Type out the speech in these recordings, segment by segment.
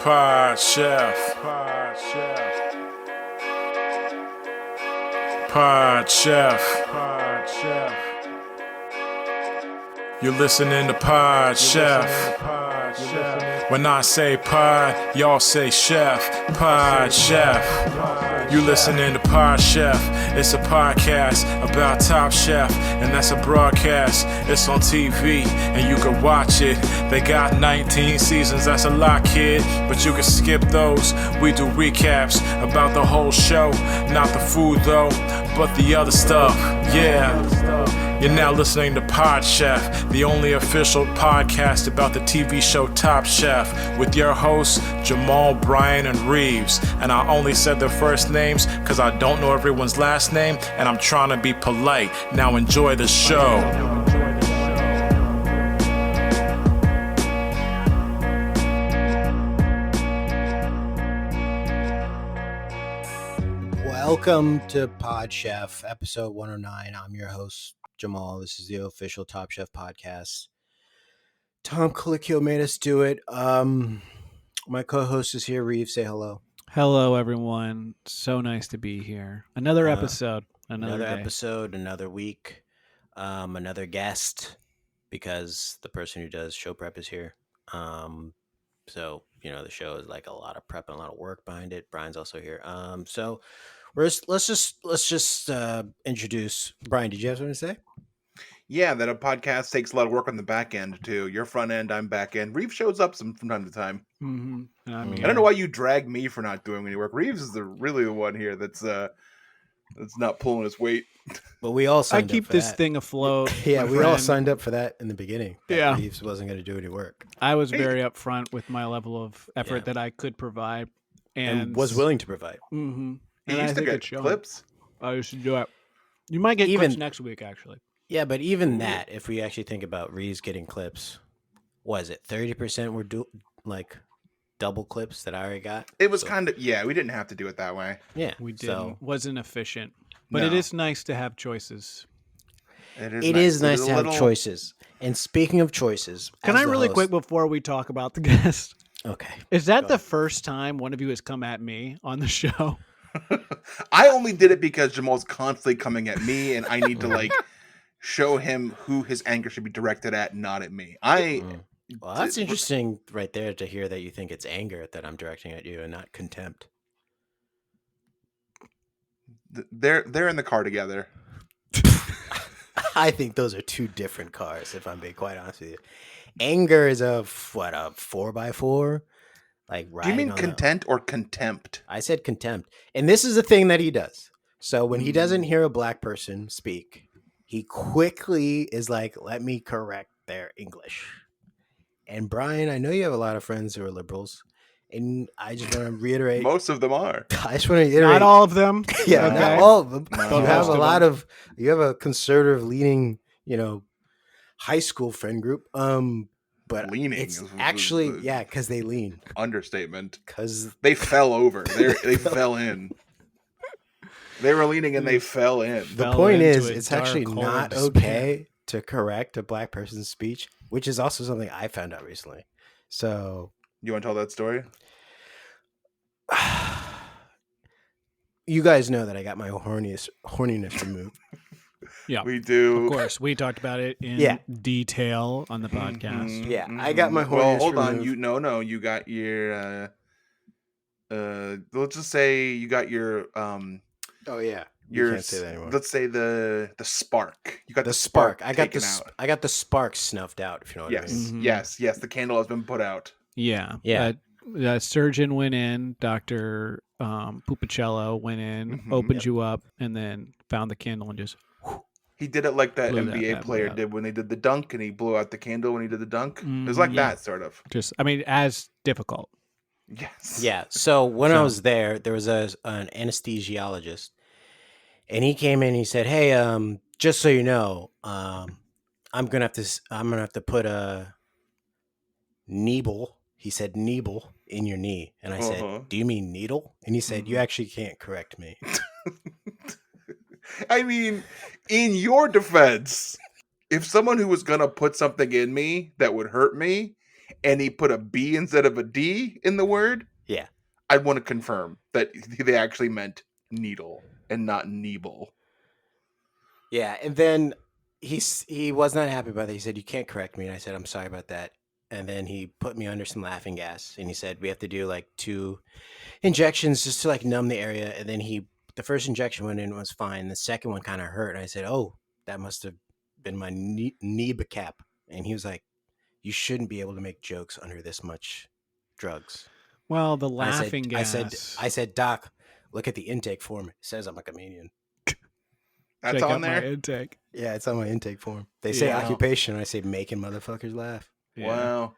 Pod Chef. Pod Chef. Pod Chef. Pod Chef. You're listening to Pod Chef. When I say pod, y'all say chef. Pod Chef. You listening to Pod Chef. It's a podcast about Top Chef, and that's a broadcast. It's on TV, and you can watch it. They got 19 seasons, that's a lot, kid. But you can skip those. We do recaps about the whole show. Not the food, though, but the other stuff. Yeah. You're now listening to Pod Chef, the only official podcast about the TV show Top Chef, with your hosts, Jamal, Brian, and Reeves. And I only said their first names because I don't know everyone's last name, and I'm trying to be polite. Now enjoy the show. Welcome to Pod Chef, episode 109. I'm your host, Jamal. This is the official Top Chef podcast. Tom Colicchio made us do it. My co-host is here. Reeves, say hello. Hello, everyone. So nice to be here. Another episode. Another episode, another week, another guest, because the person who does show prep is here. So, you know, the show is like a lot of prep and a lot of work behind it. Brian's also here. So let's just introduce Brian. Did you have something to say? Yeah, that a podcast takes a lot of work on the back end too. You're front end, I'm back end. Reeves shows up from time to time. Mm-hmm. I don't know why you drag me for not doing any work. Reeves is really the one here that's not pulling his weight. But we all signed up keep for this that. thing afloat. Yeah, we all signed up for that in the beginning. Yeah, Reeves wasn't going to do any work. I was very upfront with my level of effort that I could provide, and was willing to provide. Mm-hmm. He used to get clips. I used to do it. You might get clips next week, actually. Yeah, but even that, if we actually think about Reeves getting clips, was it 30% were double clips that I already got? It was kind of, we didn't have to do it that way. Yeah, we didn't. So, wasn't efficient, but it is nice to have choices. It is nice to have choices. And speaking of choices, can I really quick before we talk about the guest? Okay. Is that the first time one of you has come at me on the show? I only did it because Jamal's constantly coming at me, and I need to show him who his anger should be directed at, not at me. Well, that's interesting right there to hear that you think it's anger that I'm directing at you and not contempt. They're in the car together. I think those are two different cars, if I'm being quite honest with you. Anger is a 4x4? Do you mean content or contempt? I said contempt. And this is a thing that he does. So when he doesn't hear a black person speak, he quickly is like, let me correct their English. And Brian, I know you have a lot of friends who are liberals. And I just want to reiterate. Most of them are. I just want to reiterate. Not all of them. Yeah, okay. Not all of them. No. You have you have a conservative leaning, high school friend group. But leaning. It's actually, because they lean. Understatement. Because they fell over. They fell in. They were leaning and they fell in. The point is, it's actually not okay to correct a black person's speech, which is also something I found out recently. So, you want to tell that story? You guys know that I got my horniness removed. Yeah, we do. Of course, we talked about it in detail on the podcast. Mm-hmm. Yeah, I got my horniness Well, hold removed. on. You got your. Let's just say you got your. Oh yeah, you can't say that anymore. Let's say the spark. You got the spark. I got out. I got the spark snuffed out. If you know what I mean. Mm-hmm. Yes. The candle has been put out. Yeah. The surgeon went in. Dr. Pupicello went in, opened you up, and then found the candle and just. He did it like that NBA player did when they did the dunk, and he blew out the candle when he did the dunk. It was like that, sort of. As difficult. Yes. Yeah. So when I was there was an anesthesiologist, and he came in. And he said, "Hey, just so you know, I'm gonna have to put a needle." He said needle in your knee, and I said, "Do you mean needle?" And he said, "You actually can't correct me." I mean, in your defense, if someone who was gonna put something in me that would hurt me, and he put a B instead of a D in the word, Yeah. I'd want to confirm that they actually meant needle and not neeble. Yeah, and then he was not happy about that. He said, "You can't correct me," and I said, "I'm sorry about that." And then he put me under some laughing gas, and he said we have to do like 2 injections just to like numb the area. And then the first injection went in and was fine. The second one kind of hurt. And I said, "Oh, that must have been my knee cap." And he was like, "You shouldn't be able to make jokes under this much drugs." Well, the laughing I gas. said, "Doc, look at the intake form. It says I'm a comedian." That's Check on out my there. intake. Yeah, it's on my intake form. They say Yeah. occupation, and I say making motherfuckers laugh. Yeah. Wow.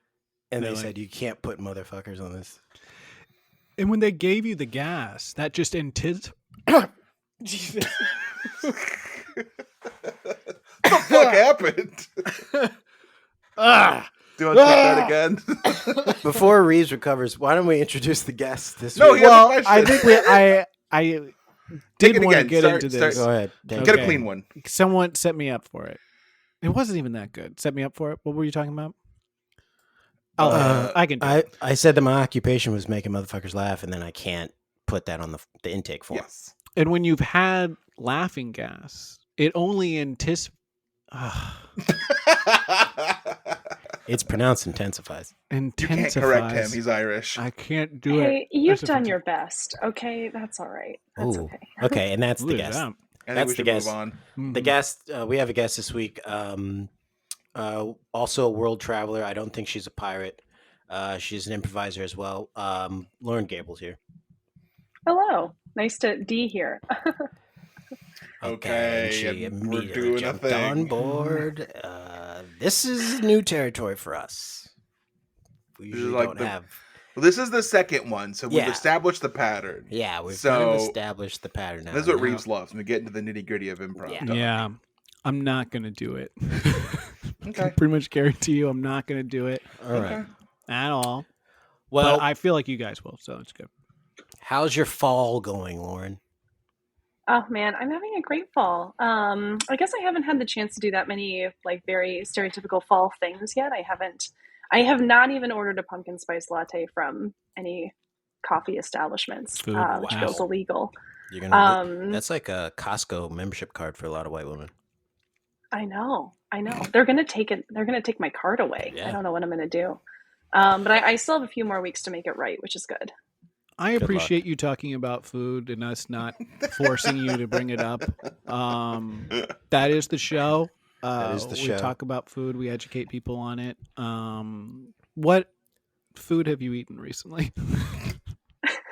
And they Really? said you can't put motherfuckers on this. And when they gave you the gas, that just Jesus. What the fuck happened? Ah! Do you want to check that again? Before Reeves recovers, why don't we introduce the guest this No, week? he has a Well, question. I think I Take did it want to again. get Start- into this. Go ahead. Take Get it. a clean one. Someone set me up for it. It wasn't even that good. Set me up for it. What were you talking about? Oh, I can do it. I said that my occupation was making motherfuckers laugh, and then I can't put that on the intake form. Yes. And when you've had laughing gas, it only anticipates. It's pronounced intensifies. You can't correct him. He's Irish. I can't do it. Hey, you've That's done a- your best. Okay, that's all right. That's Ooh. okay. Okay, and that's Ooh, the guest. yeah. I think That's we the should guess. move on. The Mhm. guest, we have a guest this week. Also a world traveler. I don't think she's a pirate. She's an improviser as well. Lauren Gabel's here. Hello, nice to D here. Okay, and she and we're immediately doing a jumped thing. on board. This is new territory for us. We This is usually like don't the- have. Well, this is the second one, so we've Yeah. established the pattern. Yeah, we've So- kind of established the pattern now. This is what Now- Reeves loves. When we get into the nitty gritty of improv. Yeah. talk. Yeah, I'm not gonna do it. I Okay. can pretty much guarantee you, I'm not gonna do it All right. Okay. at all. Well, But I feel like you guys will, so it's good. how's your fall going, Lauren? Oh man, I'm having a great fall. I guess I haven't had the chance to do that many like very stereotypical fall things yet. I have not even ordered a pumpkin spice latte from any coffee establishments, Food, which wow. feels illegal. You're gonna. Um, That's like a Costco membership card for a lot of white women. I know. They're gonna take it. They're gonna take my card away. Yeah. I don't know what I'm gonna do. But I still have a few more weeks to make it right, which is good. I Good appreciate you talking about food and us not forcing you to bring it up. That is the show. That is the We show. talk about food. We educate people on it. What food have you eaten recently?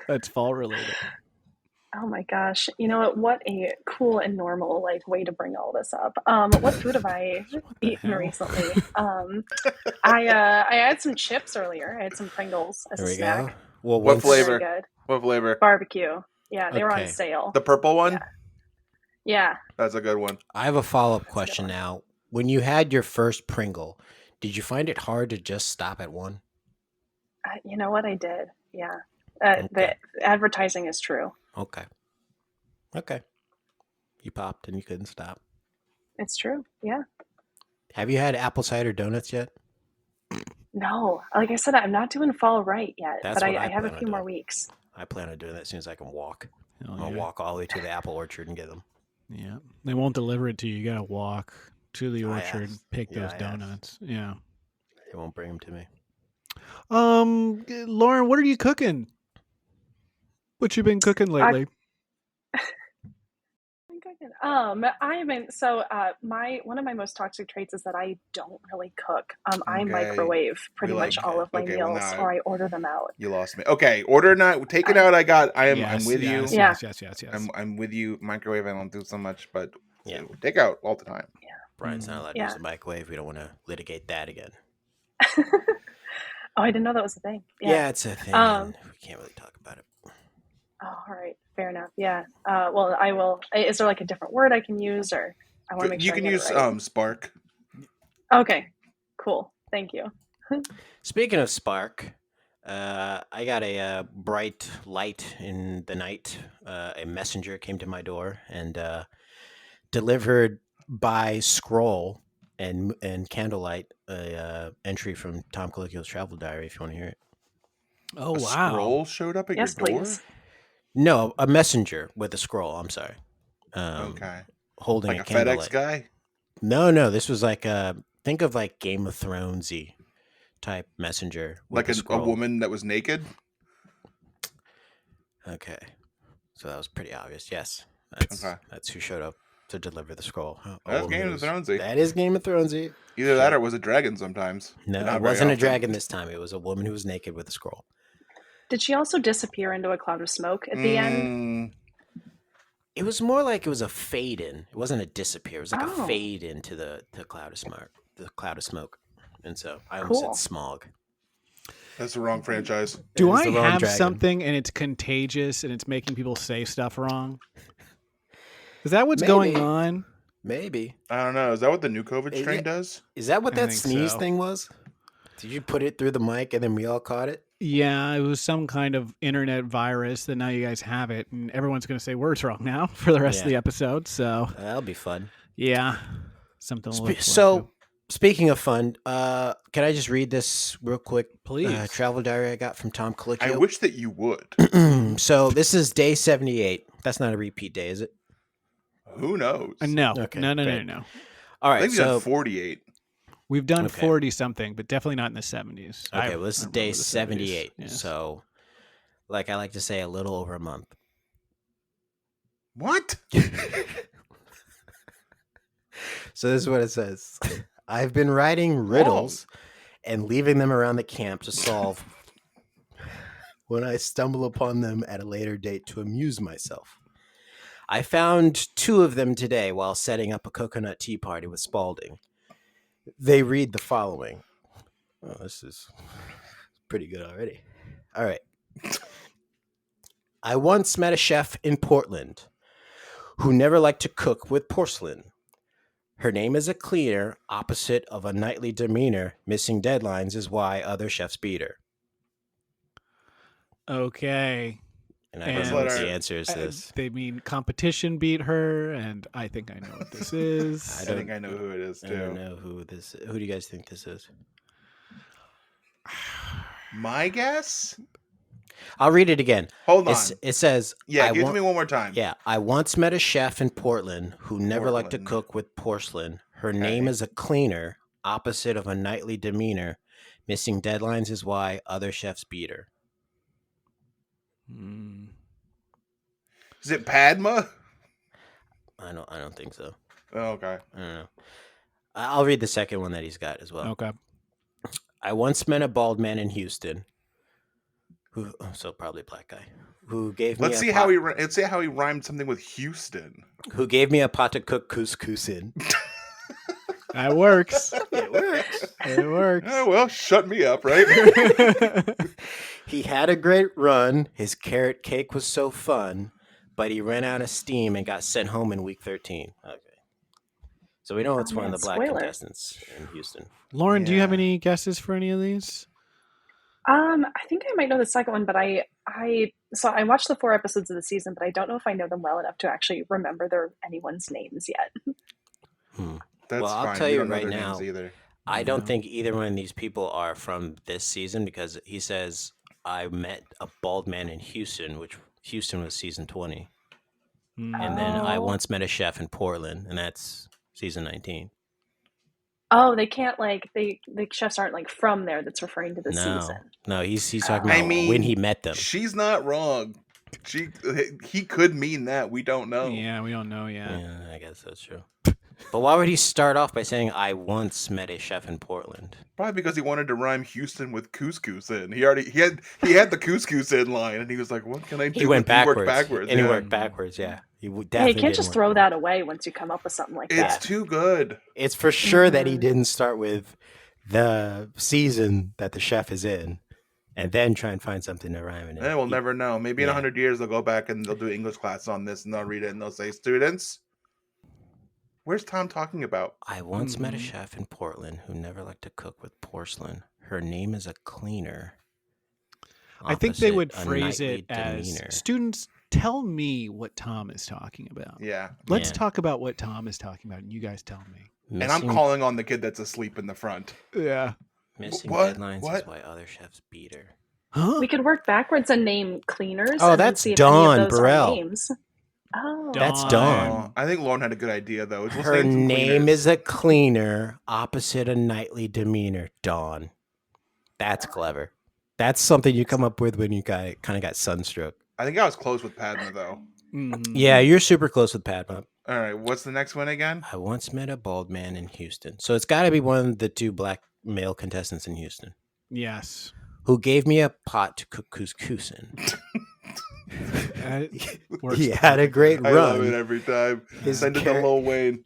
That's fall related. Oh my gosh. You know what a cool and normal like way to bring all this up. What food have I eaten hell? recently? I had some chips earlier. I had some Pringles as There a we snack. go. Well, What once- flavor? Very good. What flavor? Barbecue. Yeah, they were on Okay. sale. The purple one? Yeah. That's a good one. I have a follow-up question now. When you had your first Pringle, did you find it hard to just stop at one? You know what I did? Yeah. Okay. The advertising is true. Okay. You popped and you couldn't stop. It's true. Yeah. Have you had apple cider donuts yet? No, like I said, I'm not doing fall right yet, That's but what I I have a plan on few more doing. weeks. I plan on doing that as soon as I can walk. Hell I'm gonna yeah. walk all the way to the apple orchard and get them. Yeah, they won't deliver it to you. You gotta walk to the I orchard, asked. pick Yeah, those I asked. donuts. Yeah. They won't bring them to me. Lauren, what are you cooking? What you been cooking lately? I've been so my one of my most toxic traits is that I don't really cook. I Okay. microwave pretty We much like all that. of my Okay, well, meals, now or I order them out. You lost me. Okay, order not. Take it out. I'm Yes, with you. yes, Yeah. Yes. I'm with you. Microwave. I don't do so much, but Yeah. take out all the time. Brian's not allowed to Yeah. use the microwave. We don't want to litigate that again. Oh, I didn't know that was a thing. Yeah, it's a thing. Um, and we can't really talk about it. Oh, all right. Fair enough. Yeah. Well, I will. Is there like a different word I can use, or I want to make sure You I can get use it right. Spark. Okay. Cool. Thank you. Speaking of Spark, I got a bright light in the night. A messenger came to my door and delivered by scroll and Candlelight, a entry from Tom Colicchio's travel diary. If you want to hear it. Oh A wow! scroll showed up at Yes, your door. please. No, a messenger with a scroll. I'm sorry. Okay. Holding Like a a candlelight. FedEx guy. No. This was like think of like Game of Thronesy type messenger with Like a a scroll. woman that was naked. Okay, so that was pretty obvious. Yes, Okay. that's who showed up to deliver the scroll. A That's woman Game who of was- Thronesy. That is Game of Thronesy. Either that or it was a dragon sometimes. No, Not it very wasn't a often. dragon this time. It was a woman who was naked with a scroll. Did she also disappear into a cloud of smoke at the end? It was more like it was a fade in. It wasn't a disappear. It was like Oh. a fade into the cloud of smoke. The cloud of smoke. And so I almost Cool. said smog. That's the wrong franchise. Do It is I the wrong have dragon. something and it's contagious and it's making people say stuff wrong? Is that what's Maybe. going on? Maybe. I don't know. Is that what the new COVID Yeah. strain does? Is that what I that think sneeze so. thing was? Did you put it through the mic and then we all caught it? Yeah, it was some kind of internet virus that now you guys have it, and everyone's going to say words wrong now for the rest of Yeah. the episode. So That'll be fun. yeah, something. To look forward So, speaking of fun, can I just read this real quick? Please. Travel diary I got from Tom I Colicchio. wish that you would. So this is day 78. That's not a repeat day, is it? Who knows? No, Okay, no. great. All All I right. think we've done So 48. We've done Okay. 40 something, but definitely not in the 70s. okay, well this is day 78. Yeah. So, like I like to say, a little over a month. What? So this is what it says. I've been writing riddles and leaving them around the camp to solve when I stumble upon them at a later date to amuse myself. I found 2 of them today while setting up a coconut tea party with Spalding. They read the following. Oh, this is pretty good already. All right. I once met a chef in Portland who never liked to cook with porcelain. Her name is a cleaner, opposite of a knightly demeanor. Missing deadlines is why other chefs beat her. Okay. And I don't And- know what Let's the let her- answer is to this. They mean competition beat her, and I think I know what this is. I think I know who it is I don't too. know who this is. Who do you guys think this is? My guess? I'll read it again. Hold on. It says, Yeah, I give it wa- to me one more time. Yeah, I once met a chef in Portland who never liked to Portland. cook with porcelain. Her name Okay. is a cleaner, opposite of a knightly demeanor. Missing deadlines is why other chefs beat her. Hmm. Is it Padma? I don't think so. Oh, okay. I don't know. I'll read the second one that he's got as well. Okay. I once met a bald man in Houston, so probably a black guy, who gave me Let's see how he rhymed something with Houston. who gave me a pot to cook couscous in. That works. It works. It works. Oh, well, shut me up, right? He had a great run. His carrot cake was so fun, but he ran out of steam and got sent home in week 13. Okay. So we know it's one of the black spoiler. contestants in Houston. Lauren, do you have Yeah. any guesses for any of these? I think I might know the second one, but I watched the 4 episodes of the season, but I don't know if I know them well enough to actually remember anyone's names yet. That's Well, I'll fine. tell We you don't know right their now, names either. I don't No. think either one of these people are from this season because he says, I met a bald man in Houston, which Houston was season 20. Hmm. And then I Oh. once met a chef in Portland, and that's season 19. Oh, they can't the chefs aren't from there. That's referring to the No, season. no, he's talking I about mean, when he met them. She's not wrong. He could mean that. We don't know. Yeah, we don't know yet. Yeah, I guess that's true. But why would he start off by saying, I once met a chef in Portland? Probably because he wanted to rhyme Houston with couscous in. He had the couscous in line, and he was like, "What can I do?" He went And backwards. worked backwards. And he yeah. worked backwards, yeah. He Yeah, definitely you can't didn't just work throw forward. that away once you come up with something like It's that. too good. It's for sure that he Mhm. didn't start with the season that the chef is in and then try and find something to rhyme in it. We'll never know. Maybe in Yeah. 100 years they'll go back and they'll do English class on this, and they'll read it and they'll say, "Students, where's Tom talking about?" I once met a Mhm. chef in Portland who never liked to cook with porcelain. Her name is a cleaner. I think they Opposite would a phrase knightly it as demeanor. students tell me what Tom is talking about. Yeah. Let's Yeah. talk about what Tom is talking about, and you guys tell me. And I'm calling on the kid that's asleep in the front. Yeah. Missing What? deadlines What? is why other chefs beat her. Huh? We could work backwards and name cleaners. Oh, and then that's see if Dawn any of those Burrell. are names. Oh, That's Dawn. Dawn. I think Lauren had a good idea though. Let's Her name some name cleaners. is a cleaner, opposite a knightly demeanor. Dawn. That's clever. That's something you come up with when you kind of got sunstroke. I think I was close with Padma though. Mhm. Yeah, you're super close with Padma. All right, what's the next one again? I once met a bald man in Houston. So it's got to be one of the 2 black male contestants in Houston Yes. who gave me a pot to cook couscous in. Works He had a great I love it run. every time. His Send it to carrot- Lil Wayne.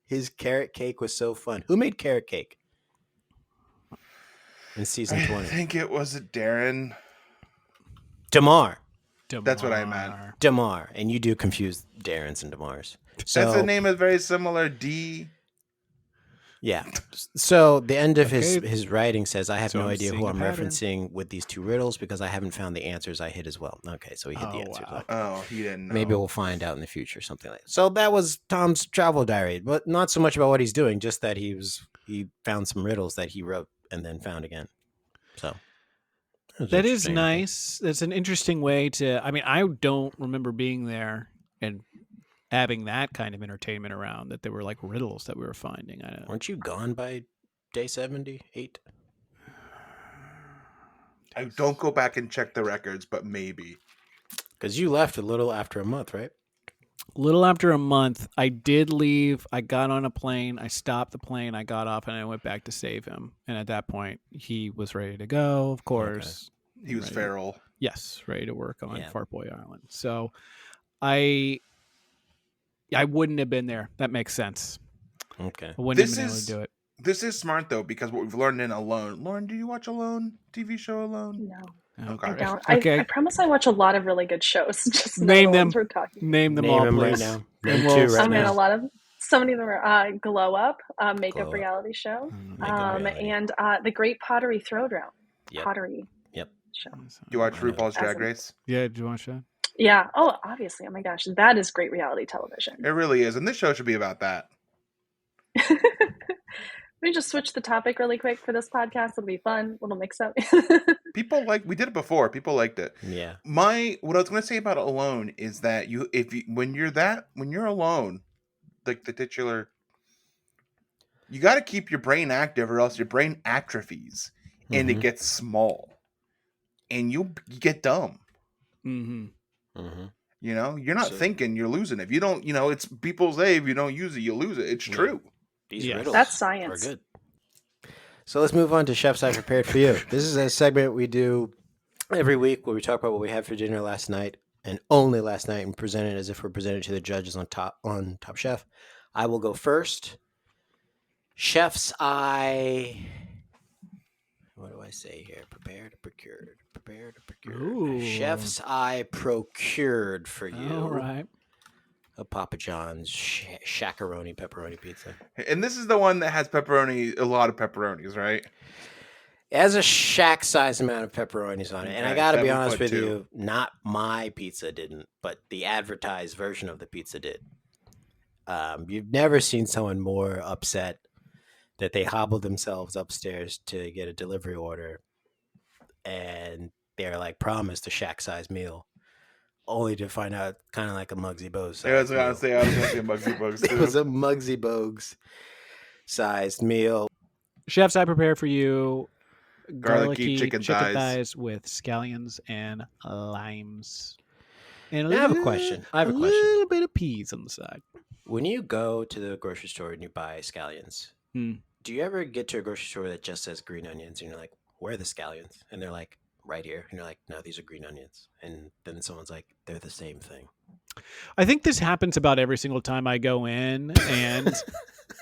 His carrot cake was so fun. Who made carrot cake in season I 20? think it was Darren. Damar. That's what I meant. Damar. And you do confuse Darren's and Damar's. So, That's a name is very similar. D. Yeah. So the end of Okay. his writing says, I have So no I'm idea seeing who a I'm pattern. referencing with these 2 riddles because I haven't found the answers I hit as well. Okay, so he hit the Oh, answers. wow. Okay. Oh, he didn't know. Maybe we'll find out in the future, something like that. So that was Tom's travel diary, but not so much about what he's doing, just that he found some riddles that he wrote and then found again. So was That is interesting, I think. nice. That's an interesting way to. I mean, I don't remember being there and having that kind of entertainment around. That there were like riddles that we were finding. I don't. Weren't you gone by day 78? I don't go back and check the records, but maybe. Because you left a little after a month, right? A little after a month, I did leave. I got on a plane. I stopped the plane. I got off and I went back to save him. And at that point, he was ready to go. Of course, He was ready- feral. Yes, ready to work on Yeah. Fartboy Island. So, I wouldn't have been there. That makes sense. Okay. I wouldn't This have been able is- to do it. This is smart though, because what we've learned in Alone. Lauren, do you watch Alone? TV show Alone? no, Oh, Okay. I Christ. don't. Okay, I promise I watch a lot of really good shows. Just not Name the them. ones we're talking. name them Name all, him right please. now. And Name we'll- 2 right I mean, now. a lot of so many of them are Glow Up, makeup Glow Up. reality show, Makeup reality. and the Great Pottery Throwdown. Yep. Pottery Yep. show. You watch I know. RuPaul's Drag Awesome. Race? Yeah, do you watch that? Yeah. Oh, obviously. Oh my gosh, that is great reality television. It really is, and this show should be about that. Let me just switch the topic really quick for this podcast. It'll be fun. Little mix up. People we did it before. People liked it. Yeah. What I was going to say about Alone is that when you're alone, like the titular, you got to keep your brain active, or else your brain atrophies and it Mhm. gets small, and you get dumb. Mm-hmm. Mm-hmm. You know, you're not So- thinking, you're losing. If you don't, it's people say if you don't use it, you lose it. It's Yeah. true. These Yes. riddles That's are science. good. So let's move on to Chefs I Prepared for You. This is a segment we do every week where we talk about what we had for dinner last night and only last night and present it as if we're presented to the judges on Top Chef. I will go first. Chefs what do I say here? Prepared, procured. Ooh. Chefs I procured for you. All right. A Papa John's shakaroni pepperoni pizza. And this is the one that has pepperoni, a lot of pepperonis, right? It has a shack-sized amount of pepperonis on it. And I Okay, got to be 7 honest foot with 2. you, not my pizza didn't, but the advertised version of the pizza did. You've never seen someone more upset that they hobbled themselves upstairs to get a delivery order and they're like promised a shack-sized meal, only to find out kind of like a Muggsy Bogues. I was going to say Muggsy Bogues It too. was a Muggsy Bogues sized meal. Chefs, I prepare for you Garlicky garlicky chicken thighs. with scallions and limes. And I have a question. I have a question. little bit of peas on the side. When you go to the grocery store and you buy scallions, Hmm. do you ever get to a grocery store that just says green onions and you're like, where are the scallions? And they're like, right here. And you're like, no, these are green onions. And then someone's like, they're the same thing. I think this happens about every single time I go in, and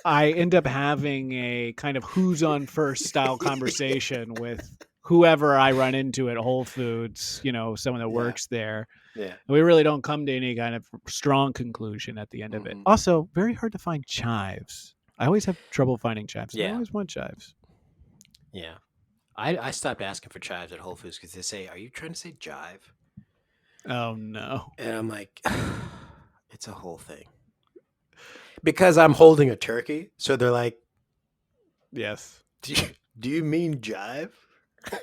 I end up having a kind of who's on first style conversation with whoever I run into at Whole Foods, someone that Yeah. works there. Yeah. And we really don't come to any kind of strong conclusion at the end of it. Mhm. Also, very hard to find chives. I always have trouble finding chives. I Yeah. always want chives. Yeah. I stopped asking for chives at Whole Foods because they say, are you trying to say jive? Oh no. And I'm like, it's a whole thing. Because I'm holding a turkey, so they're like, Yes. do you mean jive?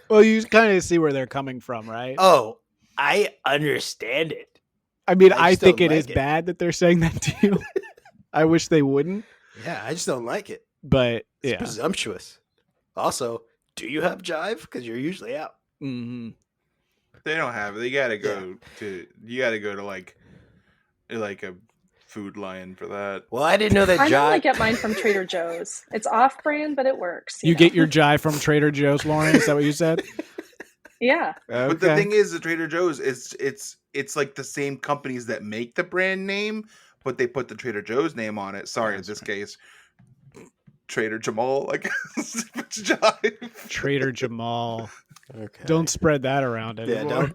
Well, you kind of see where they're coming from, right? Oh, I understand it. I mean, I I just think don't it is like it. bad that they're saying that to you. I wish they wouldn't, Yeah, I just don't like it. but It's yeah. presumptuous. Also, do you have jive? Because you're usually out. Hmm. They don't have it. They gotta go to. You gotta go to like a Food Lion for that. Well, I didn't know that I jive. normally get mine from Trader Joe's. It's off-brand, but it works. You know? get your jive from Trader Joe's, Lauren? Is that what you said? Yeah. Okay. But the thing is, the Trader Joe's, it's like the same companies that make the brand name, but they put the Trader Joe's name on it. Sorry, in this case, Trader Jamal, like jive. Trader Jamal. Okay. Don't spread that around Yeah, anymore.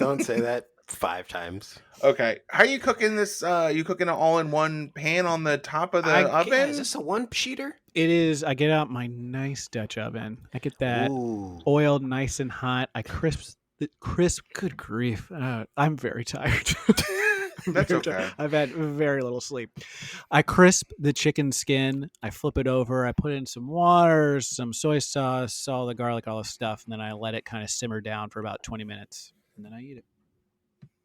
don't say that 5 times. Okay, how are you cooking this? You cooking it all in one pan on the top of the oven? Yeah, is this a one-sheeter? It is. I get out my nice Dutch oven. I get that Ooh. oiled nice and hot. I crisp. Good grief! I'm very tired. That's Very okay. tired. I've had very little sleep. I crisp the chicken skin. I flip it over. I put in some water, some soy sauce, all the garlic, all the stuff, and then I let it kind of simmer down for about 20 minutes, and then I eat it.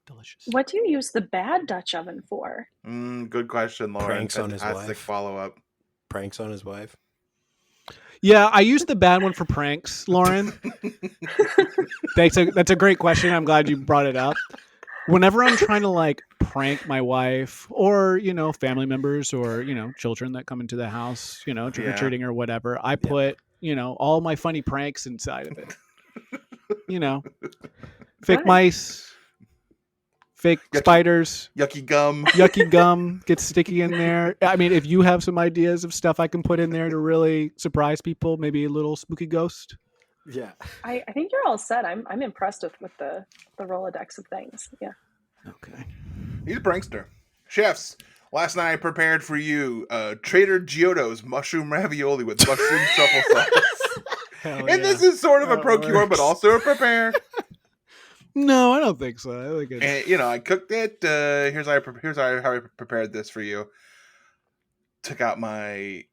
Delicious. What do you use the bad Dutch oven for? Good question, Lauren. Pranks on his Fantastic wife. follow-up. Pranks on his wife. Yeah, I use the bad one for pranks, Lauren. That's a great question. I'm glad you brought it up. Whenever I'm trying to like prank my wife or, family members or, children that come into the house, trick or treating or whatever, I put, all my funny pranks inside of it. Fake Good. mice, fake spiders, Yucky gum. yucky gum gets sticky in there. I mean, if you have some ideas of stuff I can put in there to really surprise people, maybe a little spooky ghost. Yeah. I think you're all set. I'm impressed with the Rolodex of things. Yeah. Okay. He's a prankster. Chefs, last night I prepared for you Trader Giotto's mushroom ravioli with mushroom truffle sauce. Hell And yeah. this is sort of a That procure, works. but also a prepare. No, I don't think so. I think it's... And I cooked it. Here's how I prepared this for you. Took out my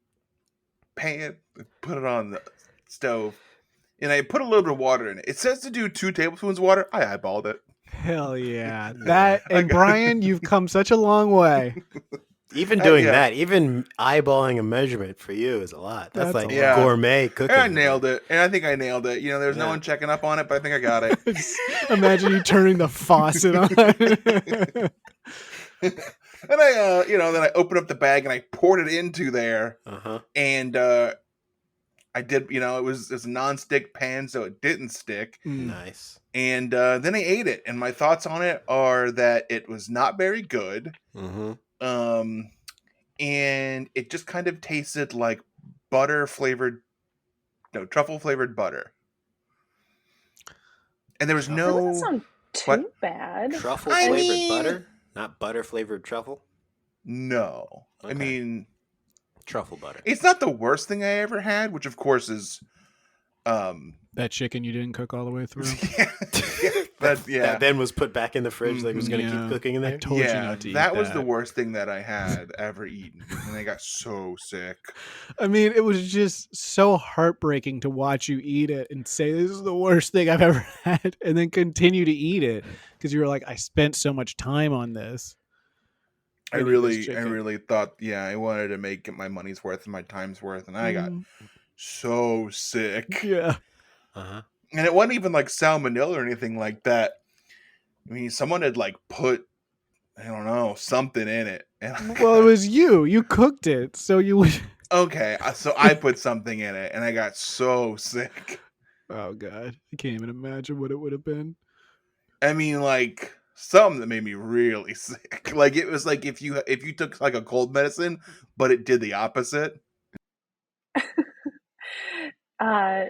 pan, put it on the stove, and I put a little bit of water in it. It says to do 2 tablespoons of water. I eyeballed it. Hell yeah. And Brian, you've come such a long way. Even doing yeah. that, even eyeballing a measurement for you is a lot. That's like a lot. gourmet cooking. And I nailed it. And I think I nailed it. There's no Yeah. one checking up on it, but I think I got it. Imagine you turning the faucet on. And I, then I opened up the bag and I poured it into there. Uh-huh. And I did, it was a non-stick pan, so it didn't stick. Nice. And then I ate it. And my thoughts on it are that it was not very good. Mm-hmm. And it just kind of tasted like truffle flavored butter. And there was That doesn't no sound too bad. Truffle I flavored mean- butter, not butter flavored truffle. no. Okay. I mean, Truffle butter. it's not the worst thing I ever had, which of course is That chicken you didn't cook all the way through. That then was put back in the fridge like it was going to Yeah. keep cooking in I there. told you yeah, not to eat that was the worst thing that I had ever eaten, and I got so sick. I mean, it was just so heartbreaking to watch you eat it and say, this is the worst thing I've ever had, and then continue to eat it because you were like, I spent so much time on this. I eat this really chicken. thought, I wanted to make my money's worth and my time's worth, and I got Mm, so sick. yeah. Uh-huh. And it wasn't even like salmonella or anything like that. I mean, someone had like put, I don't know, something in it. And Well, it was you. You cooked it, so you would. okay, so I put something in it, and I got so sick. Oh God, I can't even imagine what it would have been. I mean, like something that made me really sick. Like it was like if you took like a cold medicine, but it did the opposite.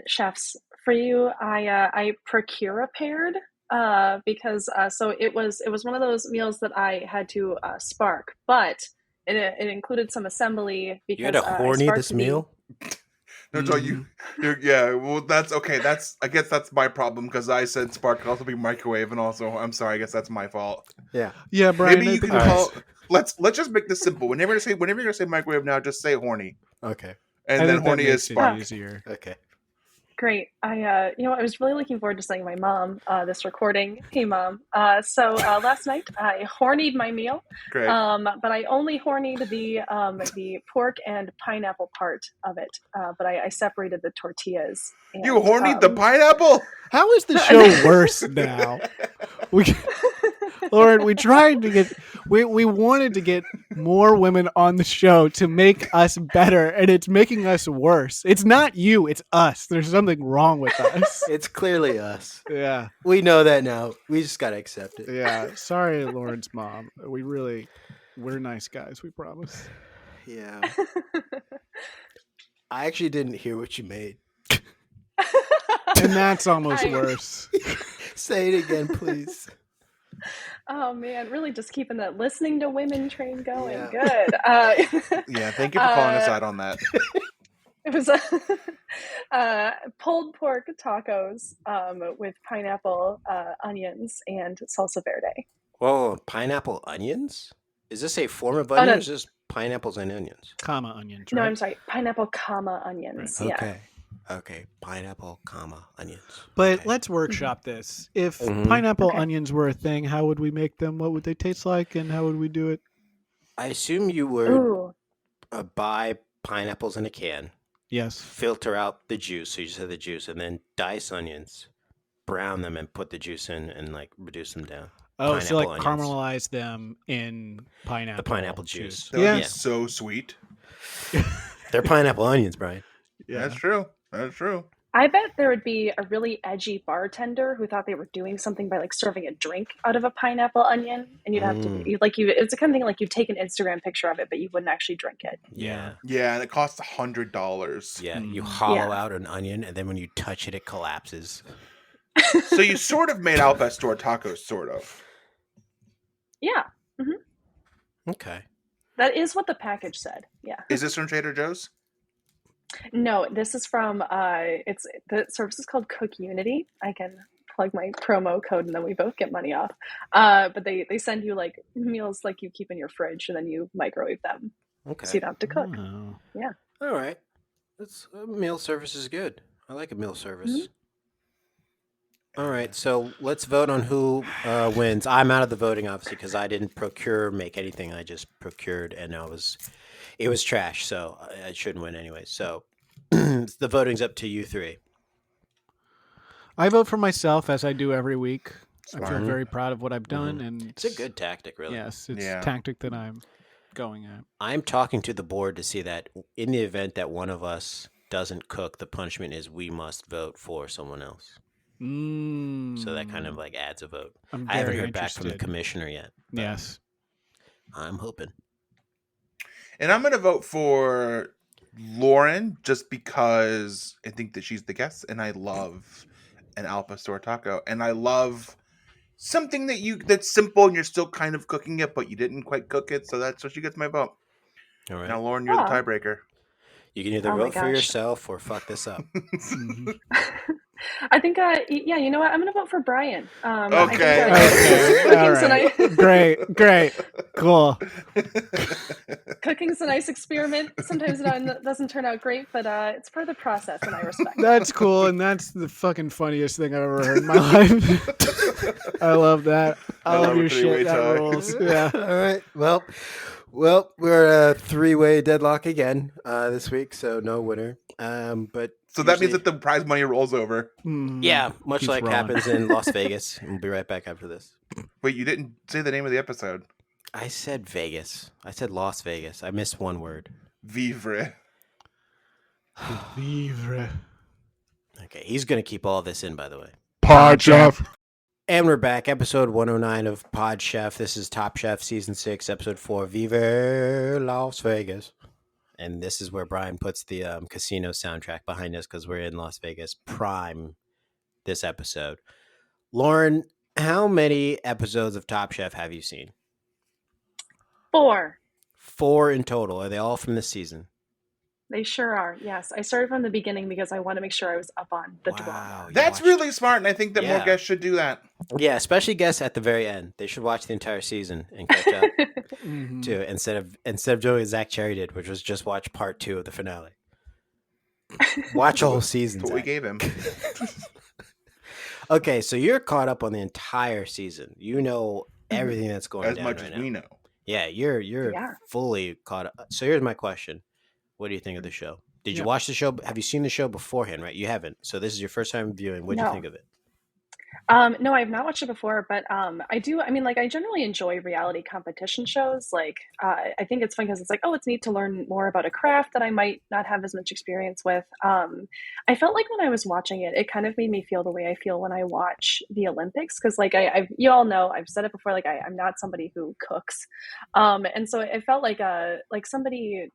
Chefs, for you, I procure paired because so it was one of those meals that I had to spark, but it included some assembly because You had to I horny sparked this the- meal? No, Joe, yeah. Well, that's okay. I guess that's my problem because I said spark could also be microwave, and also I'm sorry. I guess that's my fault. Yeah. Yeah, Brian. Maybe I you think can that's- call. Let's just make this simple. Whenever you're gonna say microwave now, just say horny, Okay. and I then think that horny is makes it spark. easier. Okay. Great. I was really looking forward to sending my mom this recording. Hey, Mom. So last night I hornied my meal, Great. but I only hornied the pork and pineapple part of it. But I separated the tortillas. And, You hornied the pineapple? How is the show worse now? Lauren, we tried to get we wanted to get more women on the show to make us better, and it's making us worse. It's not you, it's us. There's something wrong with us. It's clearly us. Yeah. We know that now. We just gotta accept it. Yeah. Sorry, Lauren's mom. We're nice guys, we promise. Yeah. I actually didn't hear what you made. And that's almost worse. Say it again, please. Oh man, really just keeping that listening to women train going. Yeah. Good. Yeah, thank you for calling us out on that. It was pulled pork tacos with pineapple, onions, and salsa verde. Whoa, pineapple onions? Is this a form of onion no. or is this pineapples and onions? Comma onions, No, right? I'm sorry, pineapple, comma, onions. Yeah. Okay. Okay. Pineapple, comma, onions. But Okay. let's workshop this. If Mhm. pineapple Okay. onions were a thing, how would we make them? What would they taste like, and how would we do it? I assume you would Ooh. buy pineapples in a can, Yes. filter out the juice, so you just have the juice, and then dice onions, brown them, and put the juice in, and like reduce them down. Oh, so like Pineapple onions. caramelize them in pineapple. The pineapple juice. That would Yeah. be so sweet. They're pineapple onions, Brian. Yeah. That's true. That's true. I bet there would be a really edgy bartender who thought they were doing something by like serving a drink out of a pineapple onion, and you'd have to it's the kind of thing like you'd take an Instagram picture of it, but you wouldn't actually drink it. Yeah. Yeah, and it costs $100. Yeah. You Mm. hollow Yeah. out an onion, and then when you touch it, it collapses. So you sort of made Al Pastor tacos, sort of. Yeah, Okay. that is what the package said. Yeah. Is this from Trader Joe's? No, this is from the service is called Cook Unity. I can plug my promo code and then we both get money off. But they send you like meals like you keep in your fridge and then you microwave them Okay. so you don't have to cook. Oh. All right. That's meal service is good. I like a meal service. All right, so let's vote on who wins. I'm out of the voting, obviously, because I didn't make anything. I just procured, and it was trash, so I shouldn't win anyway. So the voting's up to you three. I vote for myself as I do every week. I Smart. feel very proud of what I've done, and It's a good tactic, really. Yes, it's Yeah. a tactic that I'm going at. I'm talking to the board to see that in the event that one of us doesn't cook, the punishment is we must vote for someone else. So that kind of like adds a vote. I'm I haven't very heard back from the interested. commissioner yet. but Yes. I'm hoping. And I'm going to vote for Lauren just because I think that she's the guest and I love an Al Pastor taco. And I love something that's simple and you're still kind of cooking it, but you didn't quite cook it. So that's what she gets my vote. All right. Now, Lauren, you're the Aw. tiebreaker. You can either Oh my vote for gosh. yourself or fuck this up. Mhm. I think, yeah, you know what? I'm going to vote for Brian. Okay. Okay. All right. Great. Cool. Cooking's a nice experiment. Sometimes it doesn't turn out great, but it's part of the process, and I respect it. That's cool, and that's the fucking funniest thing I've ever heard in my life. I love that. I love love your a three-way shit. That tie. rules. Yeah. All right. Well, we're a three-way deadlock again this week, so no winner. But So that means usually- that the prize money rolls over. yeah, much Keeps like rolling. happens in Las Vegas. We'll be right back after this. Wait, you didn't say the name of the episode. I said Vegas. I said Las Vegas. I missed one word. Vivre. Vivre. Okay, he's gonna keep all this in, by the way. Pod Chef. And we're back, episode 109 of Pod Chef. This is Top Chef Season 6, Episode 4, Viva Las Vegas. And this is where Brian puts the casino soundtrack behind us because we're in Las Vegas Prime this episode. Lauren, how many episodes of Top Chef have you seen? 4. 4 in total. Are they all from this season? They sure are. Yes, I started from the beginning because I want to make sure I was up on the drama. Wow, you That's watched- really smart, and I think that more Yeah. guests should do that. Yeah, especially guests at the very end. They should watch the entire season and catch up Mhm. too, instead of doing what Zach Cherry did, which was just watch part 2 of the finale. Watch a whole season. That's what we Zach. gave him. Okay, so you're caught up on the entire season. You know everything that's going As down much right as now. we know. Yeah, you're Yeah. fully caught up. So here's my question: what do you think of the show? Did you Yeah. watch the show? Have you seen the show beforehand? Right, you haven't. So this is your first time viewing. What do you No. think of it? No, I've not watched it before, but I do. I mean, like, I generally enjoy reality competition shows. Like, I think it's fun because it's like, oh, it's neat to learn more about a craft that I might not have as much experience with. I felt like when I was watching it, it kind of made me feel the way I feel when I watch the Olympics. Because, like, you all know, I've said it before. Like, I'm not somebody who cooks, and so it felt like somebody